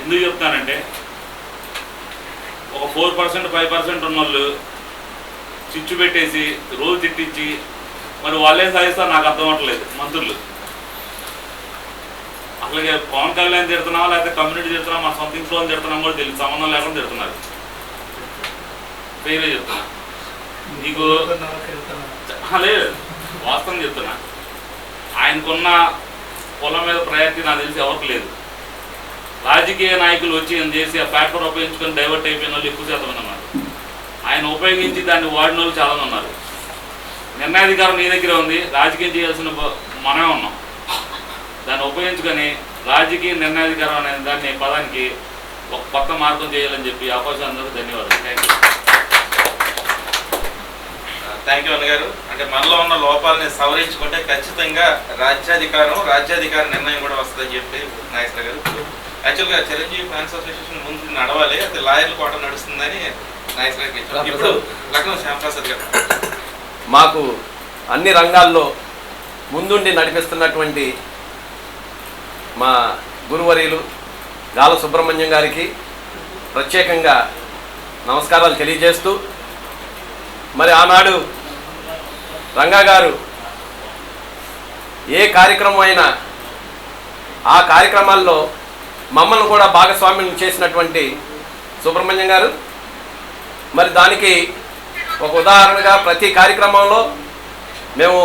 ఎందుకు చెప్తానంటే ఒక 4% 5% ఉన్న వాళ్ళు చిచ్చు పెట్టేసి రోజు తిట్టించి మరి వాళ్ళేం సాధిస్తారు నాకు అర్థం అవ్వట్లేదు. మంత్రులు అట్లాగే పవన్ కళ్యాణ్ తిడుతున్నావా లేకపోతే కమ్యూనిటీ తిడుతున్నాం, మన సొంత ఇంట్లో తిడుతున్నాం కూడా తెలియదు, సంబంధం లేకుండా తిడుతున్నారు. పేరే చెప్తున్నా నీకు లేదు, వాస్తవం చెప్తున్నా. ఆయనకున్న పొలం మీద ప్రయారిటీ నాకు తెలిసి ఎవరికి లేదు. రాజకీయ నాయకులు వచ్చి ఏం చేసి ఆ ప్లాట్ఫామ్ ఉపయోగించుకొని డైవర్ట్ అయిపోయిన వాళ్ళు ఎక్కువ శాతం ఉన్నారు. ఆయన ఉపయోగించి దాన్ని వాడిన వాళ్ళు చాలా ఉన్నారు. నిర్ణయాధికారం నీ దగ్గర ఉంది, రాజకీయం చేయాల్సిన మనమే ఉన్నాం. దాన్ని ఉపయోగించుకొని రాజకీయ నిర్ణయాధికారం అనే దాన్ని పదానికి ఒక కొత్త మార్గం చేయాలని చెప్పి అవకాశం అందరికీ ధన్యవాదాలు. థ్యాంక్ యూ అన్నగారు. అంటే మనలో ఉన్న లోపాలని సవరించుకుంటే ఖచ్చితంగా రాజ్యాధికార నిర్ణయం కూడా వస్తుందని చెప్పి నాగేశ్వర గారు. యాక్చువల్గా చిరంజీవి ఫ్యాన్స్ అసోసియేషన్ ముందు నడవాలి, అది లాయర్ల కోట నడుస్తుందని నాగేశ్వర గారు. ఇప్పుడు లక్నో శ్యాంప్రసాద్ గారు. మాకు అన్ని రంగాల్లో ముందుండి నడిపిస్తున్నటువంటి మా గురువర్యులు గాల సుబ్రహ్మణ్యం గారికి ప్రత్యేకంగా నమస్కారాలు తెలియజేస్తూ, మరి ఆనాడు రంగా గారు ఏ కార్యక్రమం అయినా ఆ కార్యక్రమాల్లో మమ్మల్ని కూడా భాగస్వామ్యం చేసినటువంటి సుబ్రహ్మణ్యం గారు, మరి దానికి ఒక ఉదాహరణగా ప్రతి కార్యక్రమంలో మేము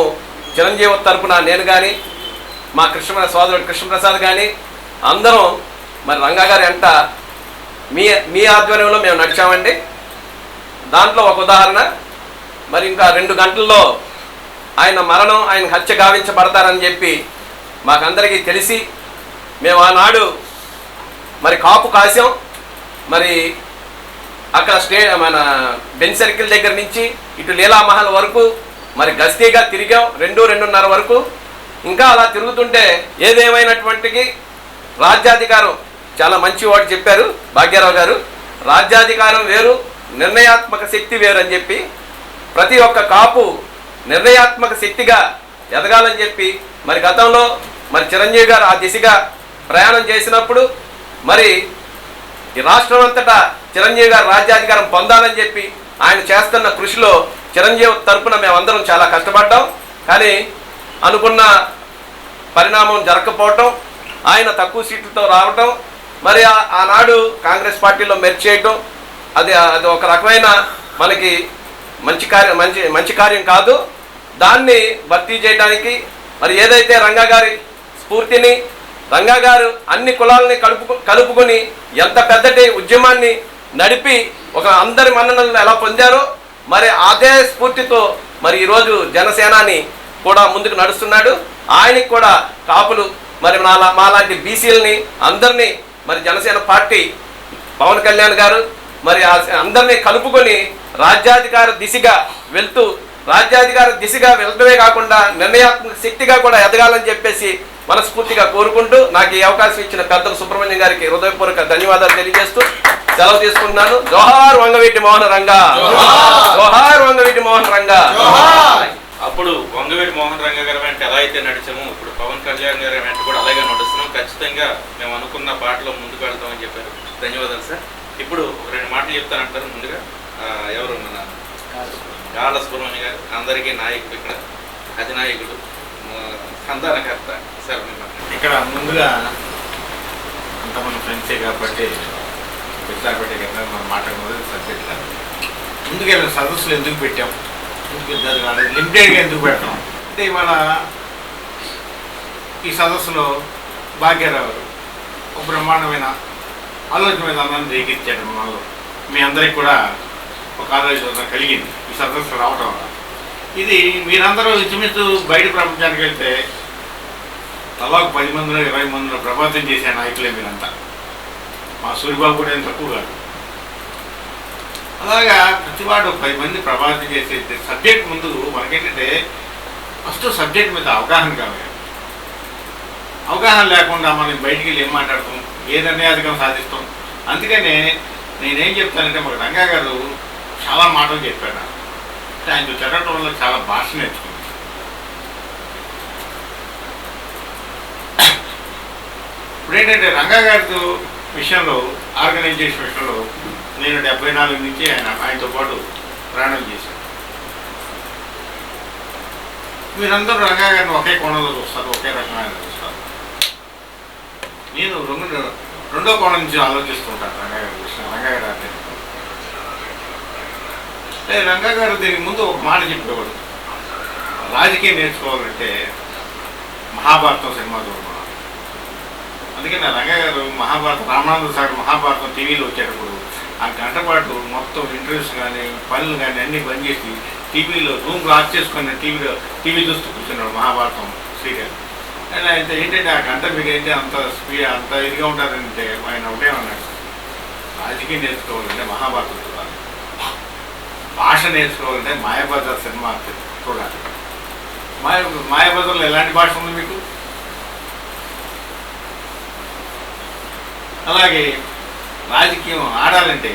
చిరంజీవి తరపున నేను కానీ మా సోదరుడు కృష్ణప్రసాద్ కానీ అందరం మరి రంగా గారి వెంట మీ ఆధ్వర్యంలో మేము నడిచామండి. దాంట్లో ఒక ఉదాహరణ, మరి ఇంకా 2 గంటల్లో ఆయన మరణం, ఆయన హత్య గావించబడతారని చెప్పి మాకందరికీ తెలిసి మేము ఆనాడు మరి కాపు కాశాం. మరి అక్కడ మన బెంచ్ సర్కిల్ దగ్గర నుంచి ఇటు లీలామహల్ వరకు మరి గస్తీగా తిరిగాం 2-2:30 వరకు. ఇంకా అలా తిరుగుతుంటే ఏదేమైనటువంటికి రాజ్యాధికారం చాలా మంచి వాడు చెప్పారు భాగ్యరావు గారు, రాజ్యాధికారం వేరు, నిర్ణయాత్మక శక్తి వేరు అని చెప్పి ప్రతి ఒక్క కాపు నిర్ణయాత్మక శక్తిగా ఎదగాలని చెప్పి మరి గతంలో మరి చిరంజీవి గారు ఆ దిశగా ప్రయాణం చేసినప్పుడు మరి ఈ రాష్ట్రం అంతటా చిరంజీవి గారు రాజ్యాధికారం పొందాలని చెప్పి ఆయన చేస్తున్న కృషిలో చిరంజీవి తరపున మేమందరం చాలా కష్టపడ్డాం. కానీ అనుకున్న పరిణామం జరగకపోవటం, ఆయన తక్కువ సీట్లతో రావటం, మరి ఆనాడు కాంగ్రెస్ పార్టీలో మెర్జ్ చేయటం, అది ఒక రకమైన మనకి మంచి కార్యం కాదు. దాన్ని భర్తీ చేయడానికి మరి ఏదైతే రంగా గారి స్ఫూర్తిని, రంగా గారు అన్ని కులాలని కలుపుకొని ఎంత పెద్దటి ఉద్యమాన్ని నడిపి ఒక అందరి మన్ననలను ఎలా పొందారో మరి అదే స్ఫూర్తితో మరి ఈరోజు జనసేనాని కూడా ముందుకు నడుస్తున్నాడు. ఆయనకి కూడా కాపులు మరి మాలాంటి బీసీలని అందరినీ మరి జనసేన పార్టీ పవన్ కళ్యాణ్ గారు మరి అందరినీ కలుపుకొని రాజ్యాధికార దిశగా వెళ్ళడమే కాకుండా నిర్ణయాత్మక శక్తిగా కూడా ఎదగాలని చెప్పేసి మనస్ఫూర్తిగా కోరుకుంటూ నాకు ఈ అవకాశం ఇచ్చిన పెద్దలు సుబ్రహ్మణ్యం గారికి హృదయపూర్వక ధన్యవాదాలు తెలియజేస్తూ సెలవు తీసుకుంటున్నాను. జోహార్ వంగవీటి మోహన రంగా, జోహార్ వంగవీటి మోహన రంగా. అప్పుడు వంగవీటి మోహన్ రంగ గారి వెంట ఎలా అయితే నడిచామో ఇప్పుడు పవన్ కళ్యాణ్ గారి వెంట కూడా అలాగే నడుస్తున్నాం. ఖచ్చితంగా మేము అనుకున్న పాటలో ముందుకు వెళ్తామని చెప్పారు. ధన్యవాదాలు సార్. ఇప్పుడు 2 మాటలు చెప్తానంటారు. ముందుగా ఎవరు మన గాల సుబ్రహ్మణ్యం గారు అందరికీ నాయకుడు, ఇక్కడ అధినాయకుడు, సంధానకర్త సార్. ఇక్కడ ముందుగా అంతమంది ఫ్రెండ్సే కాబట్టి పెట్టే కదా మనం మాట్లాడుకున్నది సబ్జెక్ట్ కాదు. ముందుకెళ్ళిన సదస్సులు ఎందుకు పెట్టాం, లిమిటెడ్గా ఎందుకు పెట్టాం అంటే ఇవాళ ఈ సదస్సులో భాగ్యరావు ఒక బ్రహ్మాండమైన ఆలోచన విధానాన్ని రేకెత్తాడు. మనలో మీ అందరికి కూడా ఒక ఆలోచన కలిగింది ఈ సదస్సు రావటం వల్ల. ఇది మీరందరూ ఇంచుమించు బయట ప్రపంచానికి వెళ్తే అలాగే 10 మందిలో 20 మందిలో ప్రభావితం చేసే నాయకులే మీరంతా. మా సూర్యబాబు కూడా ఏం తక్కువ కాదు. అలాగా ప్రతివాడు 10 మంది ప్రభావితం చేసే సబ్జెక్ట్ ముందు మనకేంటంటే ఫస్ట్ సబ్జెక్ట్ మీద అవగాహన కావాలి. అవగాహన లేకుండా మనం బయటికి వెళ్ళి ఏం మాట్లాడతాం, ఏ నిర్ణయాధికారం సాధిస్తాం. అందుకనే నేనేం చెప్తానంటే మాకు రంగా గారు చాలా మాటలు చెప్పాడు. ఆయనతో చదవటం వల్ల చాలా భాష నేర్చుకుంది. ఇప్పుడు ఏంటంటే రంగా గారితో విషయంలో ఆర్గనైజేషన్ విషయంలో నేను 74 నుంచి ఆయనతో పాటు ప్రయాణం చేశాను. మీరందరూ రంగా గారిని ఒకే కోణంలో చూస్తారు, ఒకే రకమైన చూస్తారు. నేను రెండో కోణం నుంచి ఆలోచిస్తుంటాను రంగా గారి విషయం. రంగా గారు అంటే రంగా గారు దీనికి ముందు ఒక మాట చెప్పేవాడు, రాజకీయం నేర్చుకోవాలంటే మహాభారతం సినిమా చూడాలి. అందుకని నా రంగా గారు మహాభారతం, రామానంద సాగర్ మహాభారతం టీవీలో వచ్చేటప్పుడు ఆ గంట పాటు మొత్తం ఇంటర్వ్యూస్ కానీ పనులు కానీ అన్నీ బంద్ చేసి టీవీలో రూమ్ లాక్ చేసుకొని టీవీ చూస్తూ కూర్చున్నాడు మహాభారతం సీరియల్. ఆయన ఏంటంటే ఆ గంట మీకు ఏంటి అంత ఇదిగా ఉంటారంటే ఆయన ఒకటే ఉన్నాడు, రాజకీయం నేర్చుకోవాలంటే మహాభారతం చూడాలి, భాష నేర్చుకోవాలంటే మాయాబజార్ సినిమా చూడాలి. మాయాబజార్లో ఎలాంటి భాష ఉంది మీకు? అలాగే రాజకీయం ఆడాలంటే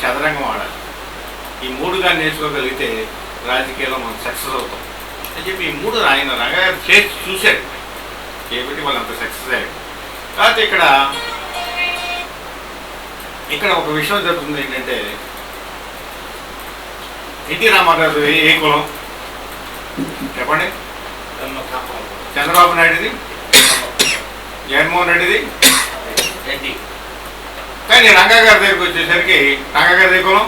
చదరంగం ఆడాలి. ఈ 3గా నేర్చుకోగలిగితే రాజకీయాల్లో మనం సక్సెస్ అవుతాం అని చెప్పి ఈ 3 ఆయన రంగా గారు చేసి చూశాడు చేయబట్టి వాళ్ళు అంత సక్సెస్ అయ్యాడు. కాకపోతే ఇక్కడ ఒక విషయం జరుగుతుంది ఏంటంటే ఎన్టీ రామారావు ఏ కులం చెప్పండి? చంద్రబాబు నాయుడుది, జగన్మోహన్ రెడ్డిది. కానీ రంగా గారి దగ్గరికి వచ్చేసరికి రంగా గారి కులం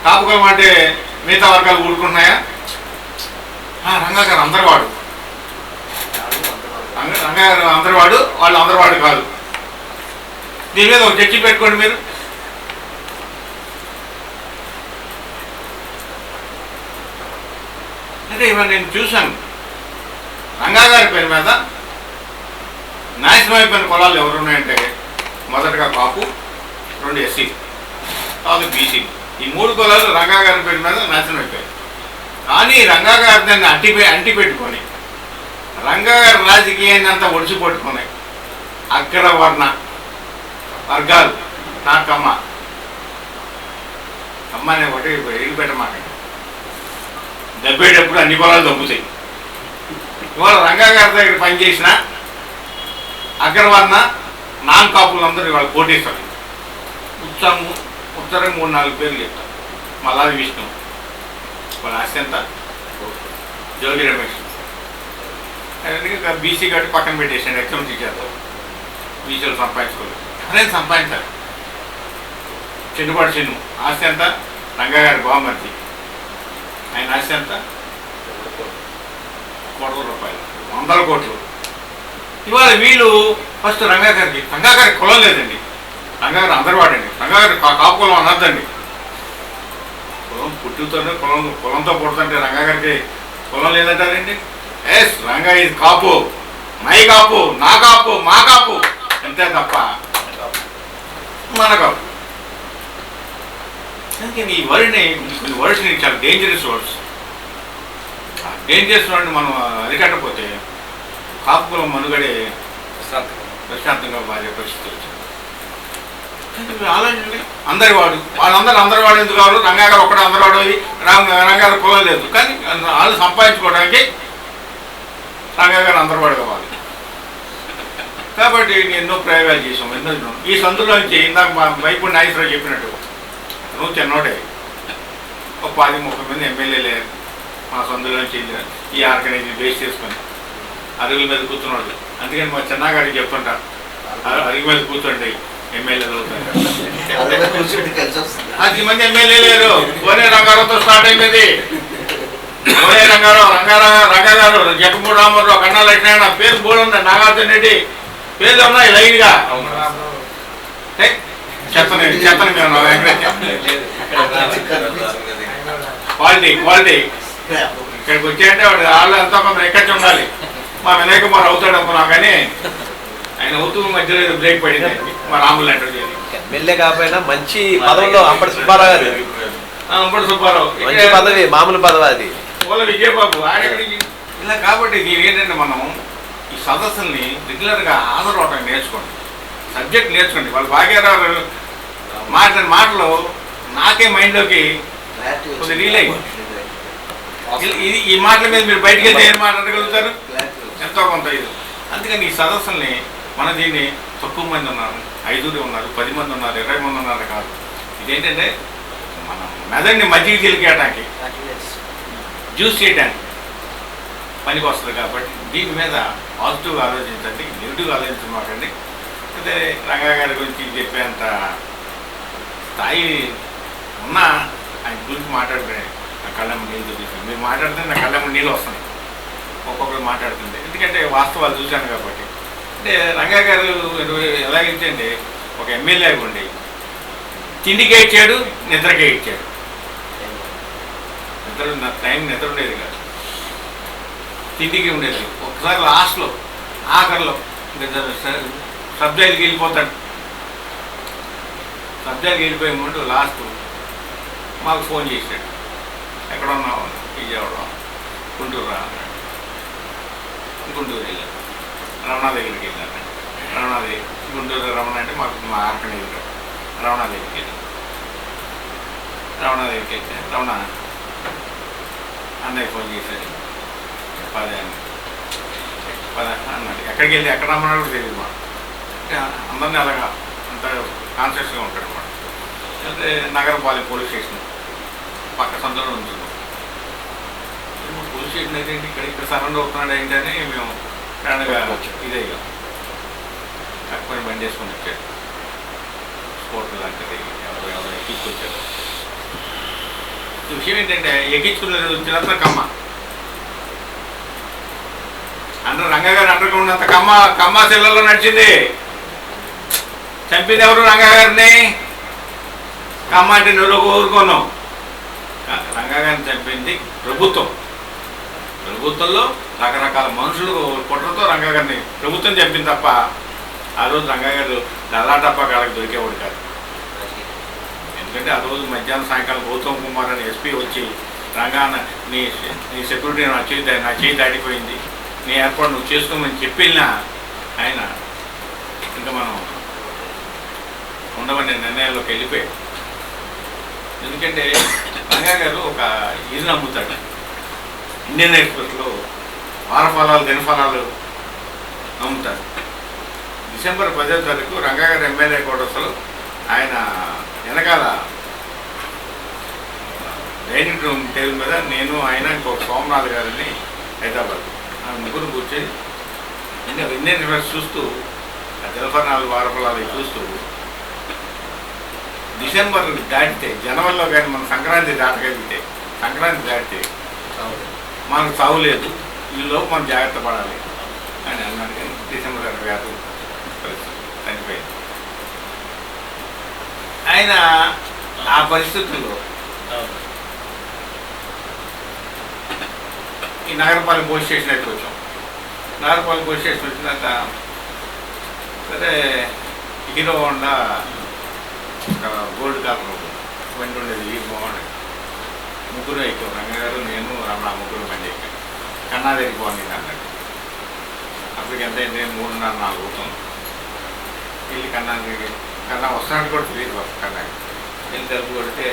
కాపు కులం అంటే మిగతా వర్గాలు ఊరుకుంటున్నాయా? రంగా గారు అందరివాడు, రంగా గారు అందరివాడు, వాళ్ళు అందరివాడు కాదు. దీని మీద ఒక చర్చ పెట్టుకోండి మీరు. అంటే ఇవాళ నేను చూశాను రంగా గారి పేరు మీద నాశనం అయిపోయిన కులాలు ఎవరున్నాయంటే మొదటగా కాపు, 2 ఎస్సీ, తర్వాత బీసీ. ఈ 3 కులాలు రంగా గారి పేరు మీద నాశనం అయిపోయాయి. కానీ రంగా గారి దాన్ని అంటి పెట్టుకొని రంగా గారి రాజకీయాన్ని అంతా ఒడిచి పట్టుకొని అగ్రవర్ణ వర్గాలు నాకమ్మ అనే ఒకటి ఎగిరి పెట్టమాకండి, దబ్బేటప్పుడు అన్ని కులాలు దబ్బుతాయి. ఇవాళ రంగా గారి దగ్గర పనిచేసిన అగ్రవర్ణ నాన్ కాపులందరూ ఇవాళ పోటీస్తారు. ఉత్తరం 3-4 పేర్లు చెప్తారు. మల్లాది విష్ణు వాళ్ళ ఆస్తి ఎంత? జోగి రమేష్. అందుకే బీసీ కాబట్టి పక్కన పెట్టేసాను, ఎగ్జామ్ చేసేద్దాం. బీసీలు సంపాదించుకోలేదు, అనేది సంపాదించాలి. చిన్నపాటి చిన్ను ఆస్తి ఎంత? రంగా గారి బావమర్తి, ఆయన ఆస్తి ఎంత? కోట్ల రూపాయలు, 100 కోట్లు. ఇవాళ వీళ్ళు ఫస్ట్ రంగా గారికి కులం లేదండి, రంగా గారు అందరివాడండి. రంగా గారి కాపు కులం అనద్దండి. కులం పుట్టుతోనే కులంతో పుడుతుంటే రంగా గారికి కులం లేదంటారండి. ఎస్, రంగా ఇది కాపు, మై కాపు, నా కాపు, మా కాపు అంతే తప్ప మనకు అందుకని ఈ వర్డ్ని కొన్ని వర్డ్స్ని చాలా డేంజరస్ వర్డ్స్. ఆ డేంజరస్ వర్డ్ని మనం అరికట్టకపోతే కాపుకులం మనుగడే ప్రశాంతంగా మారే పరిస్థితి వచ్చింది. ఆలోచించండి, అందరివాడు అందరివాడు ఎందుకు కావాలి? రంగాగారు ఒకటే అందరివాడు, రంగాగారు కులం లేదు, కానీ వాళ్ళు సంపాదించుకోవడానికి రంగాగారు అందరివాడు కావాలి. కాబట్టి ఎన్నో ప్రయోగాలు చేసాం, ఎన్నో. ఈ సందులో నుంచి ఇందాక వైపు నాగేశ్వరరావు చెప్పినట్టు నువ్వు చిన్నోడే, ఒక 10-30 మంది ఎమ్మెల్యేలే మా సందులో నుంచి ఈ ఆర్గనైజేషన్ బేస్ చేసుకొని అరుగుల మీద కూర్చున్నాడు. అందుకని మా చిన్నగారికి చెప్తుంటా, అరుగు మీద కూర్చోండి ఎమ్మెల్యేలు అవుతారు. 10 మంది ఎమ్మెల్యే లేరు. కోనే రంగారావుతో స్టార్ట్ అయినది. కోనే రంగారావు, జగన్మోహన్ రామారావు, కన్నా లక్ష్మణ, పేరు బోర్డు ఉంది, నాగార్జున రెడ్డి పేర్లు ఉన్నాయి లైన్గా. చెత్తని మేము క్వాలిటీ ఇక్కడికి వచ్చాయంటే వాడు వాళ్ళు ఎంతో కొంత ఎక్కడి ఉండాలి. మా వినయ్ కుమార్ అవుతాడు అనుకున్నాం, కానీ ఆయన అవుతూ మధ్యలో బ్రేక్ పడింది. మా రాములు అంటారు ఎమ్మెల్యే కాకపోయినా మంచి పదవిలో అంబటి సుబ్బారావు గారు. అంబటి సుబ్బారావు మంచి పదవి, మామూలు పదవి అది. వాళ్ళ విజయబాబు ఆయనకి ఇలా. కాబట్టి దీని ఏంటంటే మనం ఈ సదస్సుల్ని రెగ్యులర్గా హాజరవటం నేర్చుకోండి, సబ్జెక్ట్ నేర్చుకోండి. వాళ్ళు భాగ్యరావు మాట్లాడిన మాటలు నాకే మైండ్లోకి కొద్దిగా రీల్ అయ్యి, ఈ మాటల మీద మీరు బయటకు వెళ్తే ఏం మాట్లాడగలుగుతారు? ఎంతో కొంత ఇది. అందుకని ఈ సదస్సుల్ని మన దీన్ని తక్కువ మంది ఉన్నారు, 5 ఉన్నారు, 10 మంది ఉన్నారు, 20 మంది ఉన్నారు కాదు. ఇదేంటంటే మనం మెదడుని మజ్జిగ చిలికేయడానికి, జ్యూస్ చేయడానికి పనికి వస్తుంది. కాబట్టి దీని మీద పాజిటివ్గా ఆలోచించండి, నెగిటివ్గా ఆలోచించమాకండి. అయితే రంగా గారి గురించి చెప్పేంత స్థాయి ఉన్నా ఆయన గురించి మాట్లాడితే నా కళ్ళమ్మ నీళ్ళు చూపిస్తుంది. మీరు మాట్లాడితే నా కళ్ళమ్మ నీళ్ళు వస్తున్నాయి ఒక్కొక్కరు మాట్లాడుతుంది. ఎందుకంటే వాస్తవాలు చూశాను కాబట్టి. అంటే రంగా గారు ఎలాగైతే ఒక ఎమ్మెల్యే ఉండి తిండికే ఇచ్చాడు, నిద్రకే ఇచ్చాడు. నిద్ర ఉండేది కాదు, తిండికి ఉండేది. ఒకసారి లాస్ట్లో ఆఖరిలో సబ్జైలుకి వెళ్ళిపోతాడు. సబ్జైలుకి వెళ్ళిపోయే ముందు లాస్ట్ మాకు ఫోన్ చేశాడు, ఎక్కడ ఉన్నావు? విజయవాడ. గుంటూరు రా అన్నాడు. గుంటూరు వెళ్ళాను. రమణ దగ్గరికి వెళ్ళాను. రమణ దగ్గర గుంటూరు రమణ అంటే మా ఆర్కని దగ్గర రమణ దగ్గరికి వెళ్ళాను. రమణ దగ్గరికి వెళ్తే రమణ అన్నయ్య ఫోన్ చేశాడు, పద అన్నాడు. ఎక్కడికి వెళ్ళి ఎక్కడ రమ్మన్నాడు కూడా తెలియదు మాట. అంటే అందరినీ అలాగా అంత కాన్షియస్గా ఉంటాడు అన్నమాట. అయితే నగరపాలెం పోలీస్ స్టేషన్ పక్క సందులో ఉంటున్నాం. పోలీస్ స్టేషన్ అయితే ఇక్కడ సరౌండ్ అవుతున్నాడు ఏంటని మేము ఫ్రెండ్గా ఇదేగా తక్కువ బండి వేసుకొని వచ్చాడు. స్పోర్ట్ లాంటిది ఎవరు ఎక్కించుకొచ్చారు. విషయం ఏంటంటే ఎక్కించుకున్నది వచ్చినంత కమ్మ రంగా గారు అండర్గా ఉన్నంత కమ్మ శిల్లలో నడిచింది. చంపింది ఎవరు? రంగా గారిని. కమ్మ అంటే నువ్వు ఊరుకోను. రంగా గారిని చంపింది ప్రభుత్వం. ప్రభుత్వంలో రకరకాల మనుషులు కుట్రతో రంగా గారిని ప్రభుత్వం చంపింది తప్ప ఆ రోజు రంగా గారు డల్లాటప్ప కాళ్ళకి దొరికేవాడు కాదు. ఎందుకంటే ఆ రోజు మధ్యాహ్నం సాయంకాలం గౌతమ్ కుమార్ అని ఎస్పీ వచ్చి రంగా నీ సెక్యూరిటీ నా చేయి దాటిపోయింది, నీ ఏర్పాటు నువ్వు చేసుకోమని చెప్పినా ఆయన ఇంకా మనం ఉండవని నిర్ణయాల్లోకి వెళ్ళిపోయాడు. ఎందుకంటే రంగా గారు ఒక ఇది నమ్ముతాడు, ఇండియన్ ఎక్స్ప్రెస్లో వారఫలాలు దినఫలాలు నమ్ముతాడు. డిసెంబర్ 10వ తారీఖు రంగా గారు ఎమ్మెల్యే కూడా అసలు ఆయన వెనకాల డైనింగ్ రూమ్ టేబుల్ మీద నేను, ఆయన, ఇంకొక సోమనాథ్ గారిని హైదరాబాద్ ఆ ముగ్గురు కూర్చొని ఇండియన్ ఎక్స్ప్రెస్ చూస్తూ దినఫలాలు వారఫలాలు చూస్తూ డిసెంబర్ దాటితే జనవరిలో కానీ మనం సంక్రాంతి దాటగలిగితే సంక్రాంతి దాటితే మనకు చావు లేదు, ఈలోపు మనం జాగ్రత్త పడాలి అని అన్నాడు. కానీ డిసెంబర్ 26 చనిపోయింది. ఆయన ఆ పరిస్థితుల్లో ఈ నగరపాలెం పోలీస్ స్టేషన్ అయితే వచ్చాం. నగరపాలెం పోలీస్ స్టేషన్ వచ్చినాక సరే హీరో హోండా ఒక గోల్డ్ కలర్ బండి ఉండేది, ఈ బాగుండేది. ముగ్గురు ఎక్కాం, రంగా గారు, నేను, రమణ, ముగ్గురు బండి ఎక్కాం. కన్నా దగ్గరికి పోనీ అన్నట్టు. అప్పటికి ఎంత అయింది, 3:30-4 అవుతుంది. వెళ్ళి కన్నా వస్తున్నట్టు కూడా తెలియదు. కన్నా వెళ్ళి తలుపు కొడితే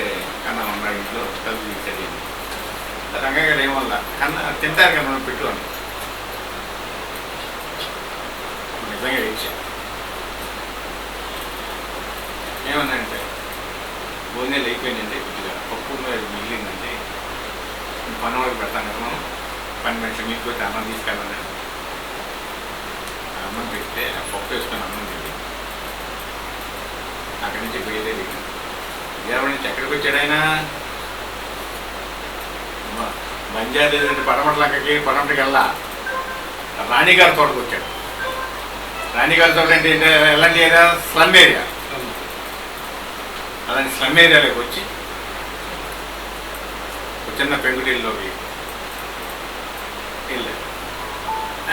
కన్నా ఉన్నాడు ఇంట్లో, తలుపు తీసేది. రంగా గారు ఏమల్లా కన్నా తింటారు కదా మనం పెట్టు అని నిజంగా ఇచ్చా. ఏమన్నాయంటే భోజనాలు అయిపోయిందంటే కొద్దిగా పప్పు మిగిలిందంటే పని వాళ్ళకి పెడతాను కదా మనం, 12 నిమిషాలు మిగిలిపోతే అన్నం తీసుకెళ్ళాలి. అన్నం పెడితే పప్పు వేసుకొని అన్నం తింది. అక్కడి నుంచి బయలుదేరి విజయవాడ నుంచి ఎక్కడికి వచ్చాడు ఆయన? బంజారా లేదంటే పడమటికి వెళ్ళా రాణిగారి తోటకు వచ్చాడు. రాణిగారి తోట అంటే ఎలాంటి ఏరియా? Slum area. అలాంటి స్లమ్ ఏరియాలోకి వచ్చి చిన్న పెంకుటిల్లోకి వెళ్ళాడు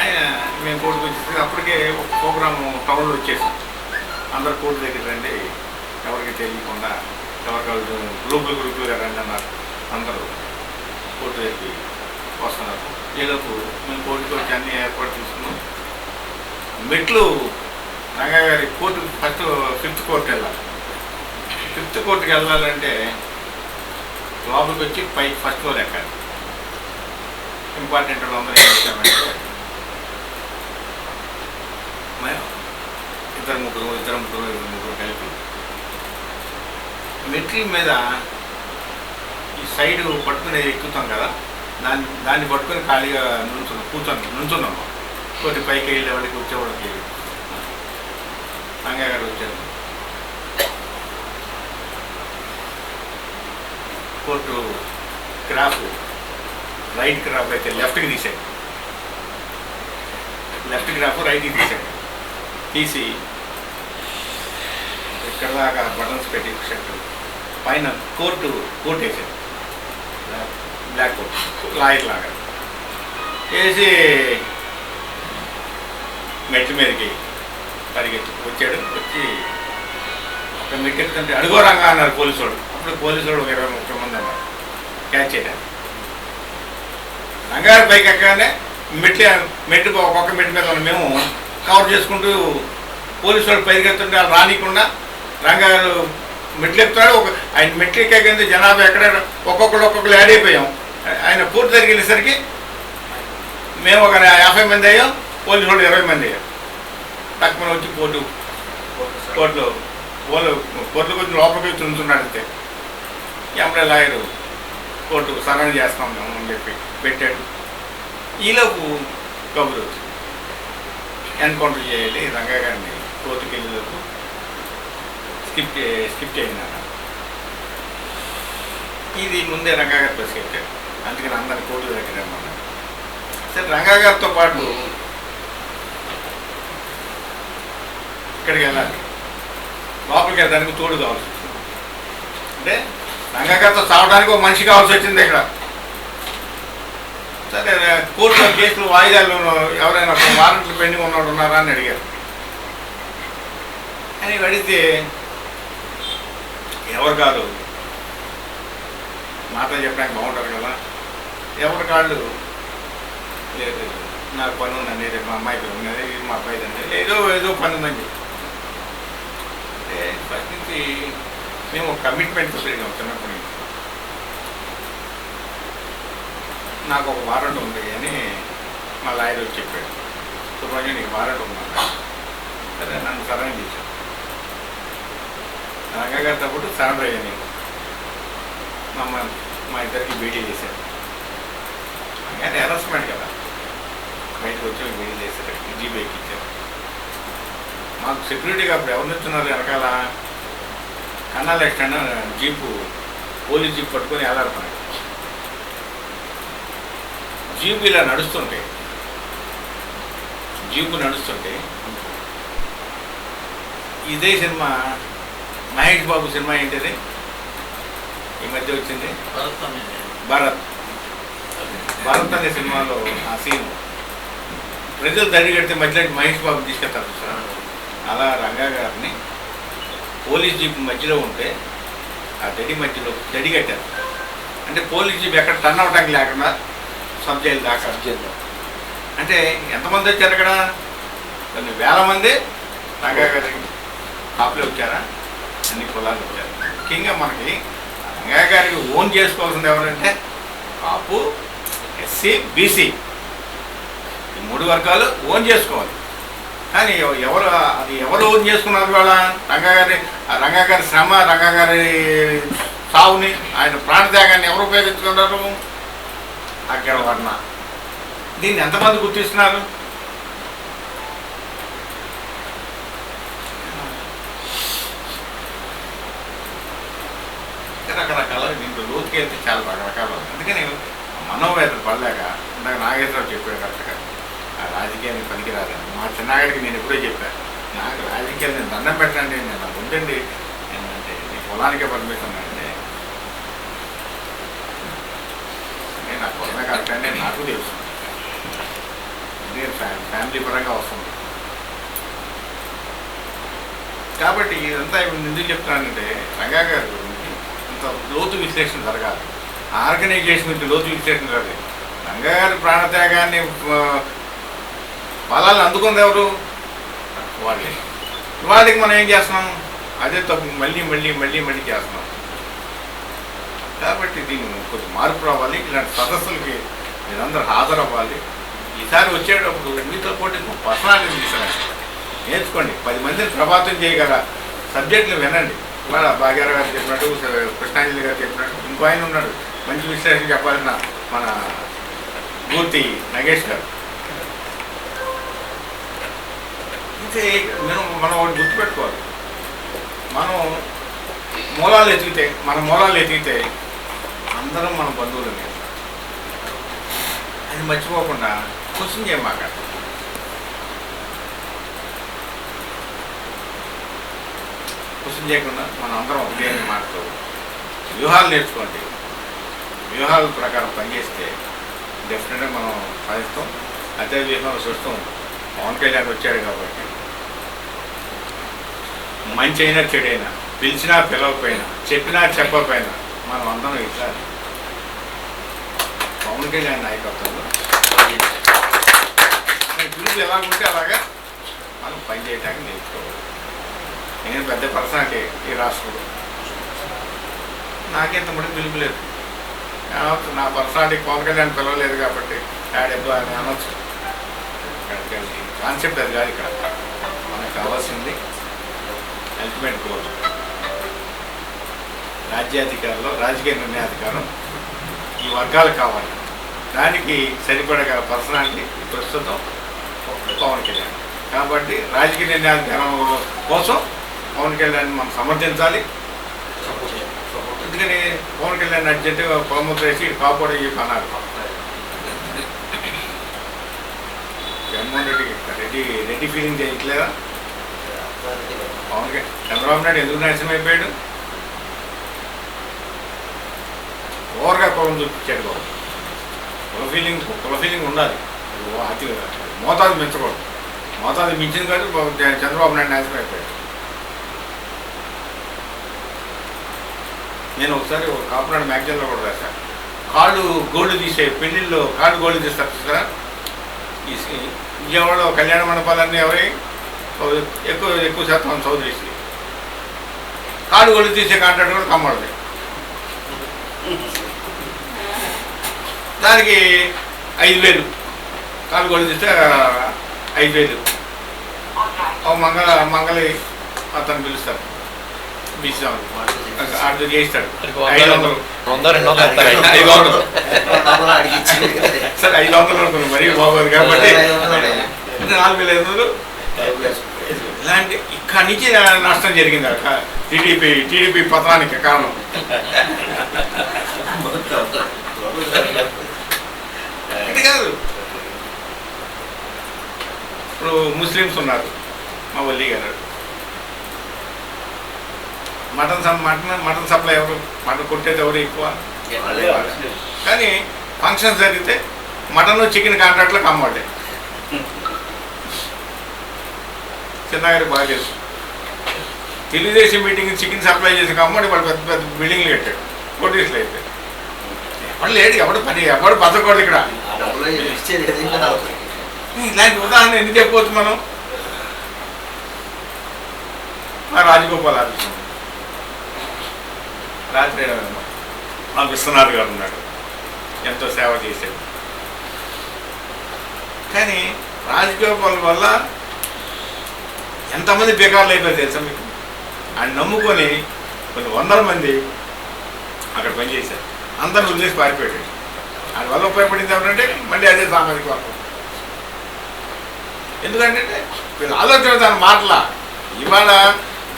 ఆయన. మేము కోర్టుకు వచ్చేసి అప్పటికే ఒక ప్రోగ్రాము టౌన్లో వచ్చేసాం. అందరు కోర్టు దగ్గర రండి, ఎవరికి తెలియకుండా ఎవరికి గ్రూపులుగా రండి అన్నారు. అందరూ కోర్టు దగ్గరికి వస్తున్నారు. ఈలోపు మేము కోర్టుకు వచ్చి అన్ని ఏర్పాటు చేసుకున్నాం. మెట్లు రంగా గారి కోర్టు ఫస్ట్ 5th కోర్టు వెళ్ళాలి. 5th కోర్టుకి వెళ్ళాలంటే లోపలికి వచ్చి పైకి ఫస్ట్ ఫ్లోర్ ఎక్కాలి. ఇంపార్టెంట్ అందరూ ఏం చేశామంటే ఇద్దరు ముగ్గురు కలిపి మెట్ల మీద ఈ సైడ్ పట్టుకుని ఎక్కుతాం కదా, దాన్ని పట్టుకొని ఖాళీగా నుంచున్నాం. కొద్ది పైకి వెళ్ళే వాళ్ళకి వచ్చేవాళ్ళకి రంగా గారు వచ్చారు. కోర్టు క్రాఫ్ రైట్ క్రాఫ్ అయితే లెఫ్ట్కి తీసాడు, లెఫ్ట్ క్రాఫ్ రైట్కి తీసాడు. తీసి ఇక్కడ దాకా బటన్స్ పెట్టి షర్ట్ పైన కోట్ వేసాడు, బ్లాక్ కోట్ లాయర్ లాగా వేసి మెట్ల మీదకి పరిగెత్తి వచ్చాడు. వచ్చి ఒక మెట్టు ఎక్కుతుంటే అడుగో రంగా అన్నారు పోలీసు వాడు. అప్పుడు పోలీసు వాడు ఒక 20-30 మంది అన్నారు క్యాచ్ చేయడానికి. రంగారు పైకి ఎక్కగానే మెట్టు ఒక్కొక్క మెట్టు మీద మేము కవర్ చేసుకుంటూ పోలీసు వాడు పరిగెత్తుంటే వాళ్ళు రానికుండా రంగారు మెట్లు ఎక్కుతున్నాడు. ఆయన మెట్లు ఎక్కే జనాభా ఎక్కడ ఒక్కొక్కరు యాడ్ అయిపోయాం. ఆయన పూర్తి దగ్గరికి వెళ్ళేసరికి మేము ఒక 50 మంది అయ్యాం, పోలీసు వాళ్ళు 20 మంది అయ్యాం. తక్కువ వచ్చి కోర్టులో కోర్టుకు వచ్చి లోపలికి వచ్చి ఉంచున్నాడు. అంతే ఎమ్మెల్యే లాయరు కోర్టు సరళ చేస్తాం మేము అని చెప్పి పెట్టాడు. ఈలోపు కబురు ఎన్కౌంటర్ చేయాలి రంగా గారిని కోర్టుకి వెళ్ళేలోపు స్కిప్ చేయండి అన్న. ఇది ముందే రంగా గారి బస్సు పెట్టాడు, అందుకని అందరిని కోర్టు దగ్గర రమ్మన్నారు. సరే రంగా గారితో పాటు ఇక్కడికి వెళ్ళాలి, లోపలికి వెళ్ళడానికి తోడు కావాల్సి వచ్చింది. అంటే రంగా గారితో చావడానికి ఒక మనిషి కావాల్సి వచ్చింది ఇక్కడ. సరే కోర్టులో కేసులు వాయిదాలు ఎవరైనా వారెంట్లు పెండింగ్ ఉన్నవాడు ఉన్నారా అని అడిగారు. అని అడిగితే ఎవరు కాదు, మాటలు చెప్పడానికి బాగుంటారు కదా, ఎవరి కాళ్ళు లేదు నాకు పని ఉందండి, రేపు మా అమ్మాయికి ఉన్నది, మా అబ్బాయి అండి, ఏదో పని ఉందని చెప్పి ఫస్ట్ నుంచి మేము ఒక కమిట్మెంట్ పెరిగాం. చిన్నప్పటి నుంచి నాకు ఒక వారెంట్ ఉంది అని మా లాయర్ వచ్చి చెప్పాడు. సుబ్రహ్మణ్యం నీకు వారెంట్ ఉందన్నా. సరే నన్ను సరెండర్ చేశాను. రంగా గారితో పాటు సరెండర్ అయ్యాను. మా ఇద్దరికి బీడీ చేశారు. కానీ హెరాస్మెంట్ కదా, బయటకు వచ్చి బీడీ చేశారు, జీబీ ఎక్కించారు. మాకు సెక్యూరిటీగా అప్పుడు ఎవరు నుంచున్నారు వెనకాల? కన్నా లెఫ్ట్ జీపు, పోలీస్ జీప్ పట్టుకొని వెళ్ళాడుతున్నాడు. జీపు ఇలా నడుస్తుంటే ఇదే సినిమా మహేష్ బాబు సినిమా ఏంటిది ఈ మధ్య వచ్చింది, భరత్ అనే సినిమాలో ఆ సీన్ ప్రజలు దడి కడితే మధ్యలో మహేష్ బాబు తీసుకెళ్తారు సార్. అలా రంగా గారిని పోలీస్ జీప్ మధ్యలో ఉంటే ఆ దడి మధ్యలో దడి కట్టారు. అంటే పోలీస్ జీప్ ఎక్కడ టర్న్ అవటానికి లేకుండా సబ్ జైలు దాకా. అంటే ఎంతమంది వచ్చారు అక్కడ? కొన్ని వేల మంది రంగా గారి కాపులు వచ్చారా? అన్ని కులాలు వచ్చారు. ముఖ్యంగా మనకి రంగా గారికి ఓన్ చేసుకోవాల్సింది ఎవరంటే కాపు, ఎస్సీ, బీసీ ఈ 3 వర్గాలు ఓన్ చేసుకోవాలి. కానీ ఎవరు ఓన్ చేసుకున్నారు వాళ్ళ? రంగా గారి శ్రమ, రంగా గారి సావుని, ఆయన ప్రాణత్యాగాన్ని ఎవరు ఉపయోగించుకున్నారు? అగ్రవర్ణ. దీన్ని ఎంతమంది గుర్తిస్తున్నారు? రకరకాల దీంట్లో లోతుకి వెళ్తే చాలా రకరకాలు. అందుకని మనోవేదన పడలేక ఇందాక నాగేశ్వరరావు చెప్పాడు కరెక్ట్గా, ఆ రాజకీయానికి పనికిరాదని. మా చిన్నగాడికి నేను ఎప్పుడో చెప్పాను, నాకు రాజకీయాలు నేను దండం పెట్టండి, నేను నాకు ఉండండి, అంటే నీ పొలానికే పర్మిషన్ అంటే నేను నా పొలమే కరెక్ట్ అంటే నాకు తెలుసు. నేను ఫ్యామిలీ పరంగా వస్తుంది కాబట్టి ఇదంతా ఎందుకు చెప్తున్నానంటే రంగా గారి గురించి ఇంత లోతు విశ్లేషణ జరగాలి. ఆర్గనైజేషన్ గురించి లోతు విశ్లేషణ జరగాలి. రంగా గారి ప్రాణత్యాగాన్ని ఫలాలను అందుకుంది ఎవరు? వాళ్ళే. వాళ్ళకి మనం ఏం చేస్తున్నాం? అదే తప్పు మళ్ళీ మళ్ళీ మళ్ళీ మళ్ళీ చేస్తున్నాం. కాబట్టి దీన్ని కొంచెం మార్పు రావాలి. ఇలాంటి సదస్సులకి మీరందరూ హాజరవ్వాలి. ఈసారి వచ్చేటప్పుడు మీతో పాటు పర్సనాలిటీ తీసుకురండి, నేర్చుకోండి. 10 మందిని ప్రభావితం చేయగల సబ్జెక్టులు వినండి. ఇవాళ భాగ్యరావు గారు చెప్పినట్టు, కృష్ణాంజలి గారు చెప్పినట్టు, ఇంకో ఆయన ఉన్నాడు మంచి విశ్లేషణ చెప్పాల్సిన మన మూర్తి నగేష్ గారు. అయితే మనం ఒకటి గుర్తుపెట్టుకోవాలి, మనం మూలాలు ఎతికితే అందరం మన బంధువులమే. అది మర్చిపోకుండా క్వశ్చన్ చేయమాక. క్వశ్చన్ చేయకుండా మనం అందరం ఒకటే అని మాట్లాడు. వ్యూహాలు నేర్చుకోండి. వ్యూహాల ప్రకారం పనిచేస్తే డెఫినెట్గా మనం సాధిస్తాం. అదే వ్యూహంలో చూస్తాం. పవన్ కళ్యాణ్ వచ్చాడు కాబట్టి మంచి అయినా చెడైనా, పిలిచినా పిలవకపోయినా, చెప్పినా చెప్పకపోయినా మనం అందరం ఇట్లా పవన్ కళ్యాణ్ నాయకత్వంలో పిలుపు ఎలాగుంటే అలాగా మనం పనిచేయడానికి నేర్చుకోవాలి. నేను పెద్ద పర్సనాలిటీ ఈ రాష్ట్రంలో, నాకెంత మటుకు పిలుపు లేదు. నా పర్సనాలిటీ పవన్ కళ్యాణ్ పిలవలేదు కాబట్టి యాడెబ్బో అని అనొచ్చు. కాన్సెప్ట్ అది కాదు. ఇక్కడ మనకు కావాల్సింది అల్టిమేట్ గోల్ రాజ్యాధికారంలో రాజకీయ నిర్ణయాధికారం ఈ వర్గాలు కావాలి. దానికి సరిపడగల పర్సనాలిటీ ప్రస్తుతం పవన్ కళ్యాణ్. కాబట్టి రాజకీయ నిర్ణయాధికారం కోసం పవన్ కళ్యాణ్ మనం సమర్థించాలి. అందుకని పవన్ కళ్యాణ్ అర్జెంటుగా పొలముద్ర వేసి కాపాడు చెప్పి అన్నారు. జగన్మోహన్ రెడ్డి ఫీలింగ్ చేయట్లేదా? పవన్ చంద్రబాబు నాయుడు ఎందుకు నాశనం అయిపోయాడు? ఓవర్గా కులం చూపించాడు. బాబు కుల ఫీలింగ్ ఉండాలి. అతి మోతాదు మించకూడదు. మోతాదు మించింది కాబట్టి చంద్రబాబు నాయుడు నాశనం అయిపోయాడు. నేను ఒకసారి ఒక కాపునాడు మ్యాగజైన్లో కూడా రాశాను. కాళ్ళు గోల్డ్ తీసే పెళ్ళిళ్ళు కాళ్ళు గోల్డ్ తీస్తారు చూసారా? ఈ విజయవాడలో కళ్యాణ మండపాలన్నీ ఎవరి ఎక్కువ శాతం చౌదరీసి. కాళ్ళు గోల్డ్ తీసే కాంట్రాక్ట్ కూడా కమ్మడది. దానికి 5,000 కాళ్ళు గోల్డ్ తీస్తే 5,000. మంగళి అతను పిలుస్తారు, అటు చేయిస్తాడు 500. సరే 500 అనుకున్నాను, మరీ బాగోదు కాబట్టి 4,500. ఇలాంటి ఇక్కడి నుంచి నష్టం జరిగింది. టీడీపీ పతనానికి కారణం. ఇది కాదు. ఇప్పుడు ముస్లిమ్స్ ఉన్నారు, మా వల్లి గారు. మటన్ సప్లై ఎవరు? మటన్ కొట్టేది ఎవరు ఎక్కువ? కానీ ఫంక్షన్స్ జరిగితే మటన్ చికెన్ కాంట్రాక్ట్లకు అమ్మవాడే. చిన్నగారికి బాగా తెలుసు. తెలుగుదేశం మీటింగ్ చికెన్ సప్లై చేసి కమ్మడి వాడు పెద్ద పెద్ద బిల్డింగ్లు కట్టాడు కోటీసులు అయితే. ఎవడు లేడు, ఎవడు పని ఎవడు బతకూడదు ఇక్కడ. ఇలాంటి ఉదాహరణ ఎందుకు చెప్పవచ్చు మనం? మా రాజగోపాల్ ఆఫీస్ రాత్రి మా విశ్వనాథ్ గారు ఉన్నాడు, ఎంతో సేవ చేశాడు. కానీ రాజగోపాల్ వల్ల ఎంతమంది బేకార్లు అయిపోయారు తెలుసా మీకు? ఆయన నమ్ముకొని కొన్ని వందల మంది అక్కడ పనిచేశారు. అందరిని వదిలేసి పారిపోయాడు. ఆయన వల్ల ఉపయోగపడింది ఎవరంటే మళ్ళీ అదే సామాజిక వర్గం. ఎందుకంటే వీళ్ళు ఆలోచన దాని మాటల. ఇవాళ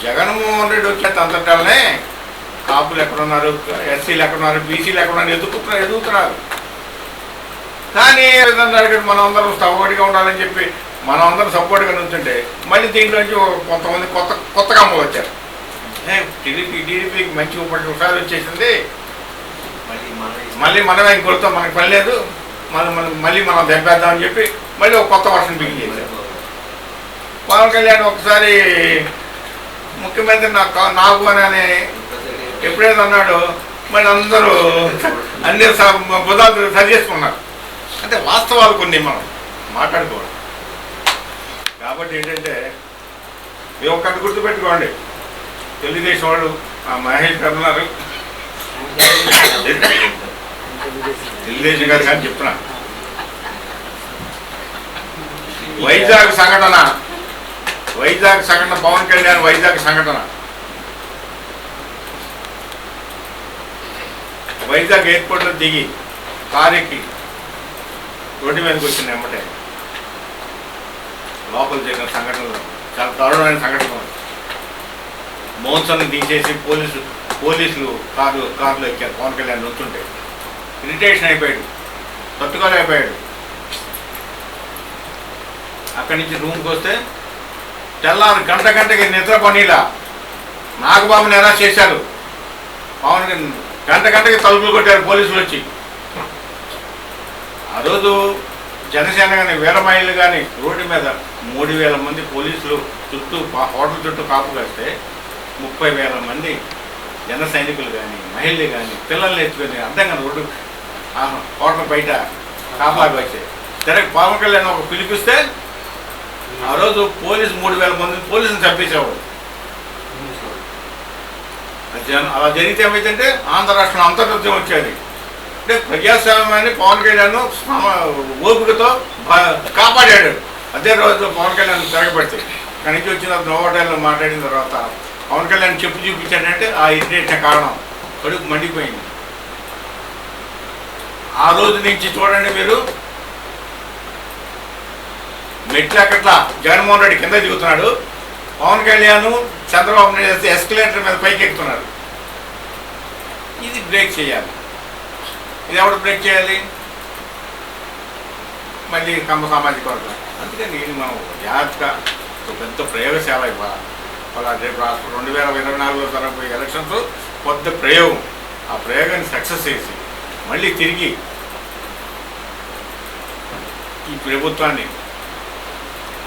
జగన్మోహన్ రెడ్డి వచ్చేట అంతటాలనే కాపులు ఎక్కడున్నారు, ఎస్సీలు ఎక్కడున్నారు, బీసీలు ఎక్కడున్నారు ఎదుగుతున్నారు. కానీ మనం అందరం సపోర్ట్గా ఉండాలని చెప్పి మనం అందరం సపోర్ట్గా నుంచుంటే మళ్ళీ దీంట్లోంచి కొంతమంది కొత్త కమ్మలు వచ్చారు. టీడీపీకి మంచి 30 వచ్చేసింది, మళ్ళీ మనమే ఇంకొకరితో మనకు పని లేదు, మళ్ళీ మనం దెబ్బేద్దామని చెప్పి మళ్ళీ ఒక కొత్త వర్షం బిగిన్ చేశారు. పవన్ కళ్యాణ్ ఒకసారి ముఖ్యమంత్రి నాకు అని ఎప్పుడైతే అన్నాడో మళ్ళీ అందరూ అన్ని బుధాలు సరి చేసుకున్నారు. అంటే వాస్తవాలు కొన్ని మనం మాట్లాడుకోవాలి. కాబట్టి ఏంటంటే ఇది ఒకటి గుర్తుపెట్టుకోండి, తెలుగుదేశం వాళ్ళు మహేష్ గారు ఉన్నారు, తెలుగుదేశం గారు కానీ చెప్తున్నా. వైజాగ్ సంఘటన పవన్ కళ్యాణ్ వైజాగ్ సంఘటన, వైజాగ్ ఎయిర్పోర్ట్లో దిగి కారెక్కి రోడ్డు మీదకి వచ్చింది ఎమ్మటే లోపల జరిగిన సంఘటనలు చాలా దారుణమైన సంఘటనలు. మోన్సన్ తీసేసి పోలీసులు కారులో ఎక్కారు. పవన్ కళ్యాణ్ నుంచుంటే ఇరిటేషన్ అయిపోయాడు, తట్టుకోలేకపోయాడు. అక్కడి నుంచి రూమ్కి వస్తే తెల్లారు గంటకి నిద్ర పనిలా నాగబాబుని అరెస్ట్ చేశారు. పవన్ గంటకి తలుపులు కొట్టారు పోలీసులు వచ్చి. ఆ రోజు జనసేన కానీ వీరమహిళలు కానీ రోడ్డు మీద 3,000 మంది పోలీసులు చుట్టూ హోటల్ చుట్టూ కాపు కాస్తే 30,000 మంది జన సైనికులు కానీ మహిళలు కానీ పిల్లల్ని ఎత్తుకొని అర్థంగా రోడ్డు హోటల్ బయట కాపాకి వచ్చాయి. తిరగ పవన్ కళ్యాణ్ ఒక పిలిపిస్తే ఆ రోజు 3,000 మంది పోలీసులు చంపేసేవాడు. అలా జరిగితే ఏమైందంటే ఆంధ్ర రాష్ట్రంలో అంతర్గతం వచ్చేది. అంటే ప్రజాస్వామ్యాన్ని పవన్ కళ్యాణ్ ఓపికతో కాపాడాడు. అదే రోజు పవన్ కళ్యాణ్ తిరగబడితే అక్కడి నుంచి వచ్చిన నోవాటైల్లో మాట్లాడిన తర్వాత పవన్ కళ్యాణ్ చెప్పు చూపించాడంటే ఆ ఇరిటేషన్ కారణం కడుపు మండిపోయింది. ఆ రోజు నుంచి చూడండి మీరు, మెట్లకట్లా జగన్మోహన్ రెడ్డి కింద దిగుతున్నాడు, పవన్ కళ్యాణ్ చంద్రబాబు నాయుడు ఎస్కలేటర్ మీద పైకి ఎక్కుతున్నాడు. ఇది బ్రేక్ చేయాలి. ఇది ఎవరు బ్రేక్ చేయాలి? మళ్ళీ కమ్మ సామాజిక వర్గం. అందుకని ఇది మనం జాగ్రత్తగా పెద్ద ప్రయోగశాల ఇవ్వాలి. అలా రేపు 2024లో జరగబోయే ఎలక్షన్స్ కొత్త ప్రయోగం. ఆ ప్రయోగాన్ని సక్సెస్ చేసి మళ్ళీ తిరిగి ఈ ప్రభుత్వాన్ని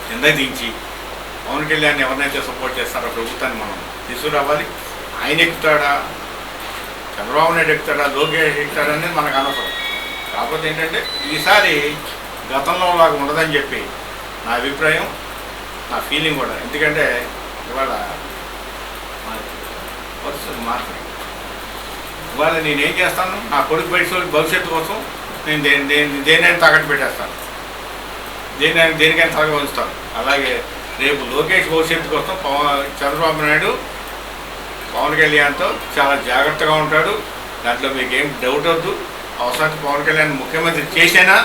కింద దించి పవన్ కళ్యాణ్ ఎవరినైతే సపోర్ట్ చేస్తారో ప్రభుత్వాన్ని మనం తీసుకురావాలి. ఆయన ఎక్కుతాడా, చంద్రబాబు నాయుడు ఎక్కుతాడా, లోకేష్ ఎక్కుతాడనేది మనకు అనవసరం. కాకపోతే ఏంటంటే ఈసారి గతంలో లాగా ఉండదని చెప్పి నా అభిప్రాయం, నా ఫీలింగ్ కూడా. ఎందుకంటే ఇవాళ పరిస్థితులు మారుతాయి. ఇవాళ నేనేం చేస్తాను, నా కొడుకు భవిష్యత్తు కోసం నేను దేనైనా తాకట్టు పెట్టేస్తాను, దేనికైనా తలగా ఉంచుతాను. అలాగే రేపు లోకేష్ భవిష్యత్తు కోసం చంద్రబాబు నాయుడు పవన్ కళ్యాణ్తో చాలా జాగ్రత్తగా ఉంటాడు. దాంట్లో మీకు ఏం డౌట్ వద్దు. అవసరానికి పవన్ కళ్యాణ్ ముఖ్యమంత్రి చేసినా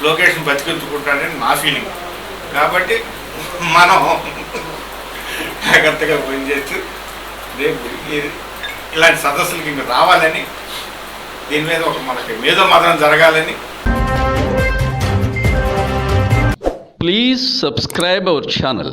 లోకేష్ని బతికించుకుంటాడని నా ఫీలింగ్. కాబట్టి మనం జాగ్రత్తగా పనిచేస్తూ రేపు ఇలాంటి సదస్సులకి ఇంకా రావాలని, దీని మీద ఒక మనకి మేధో మదనం జరగాలని. Please subscribe our channel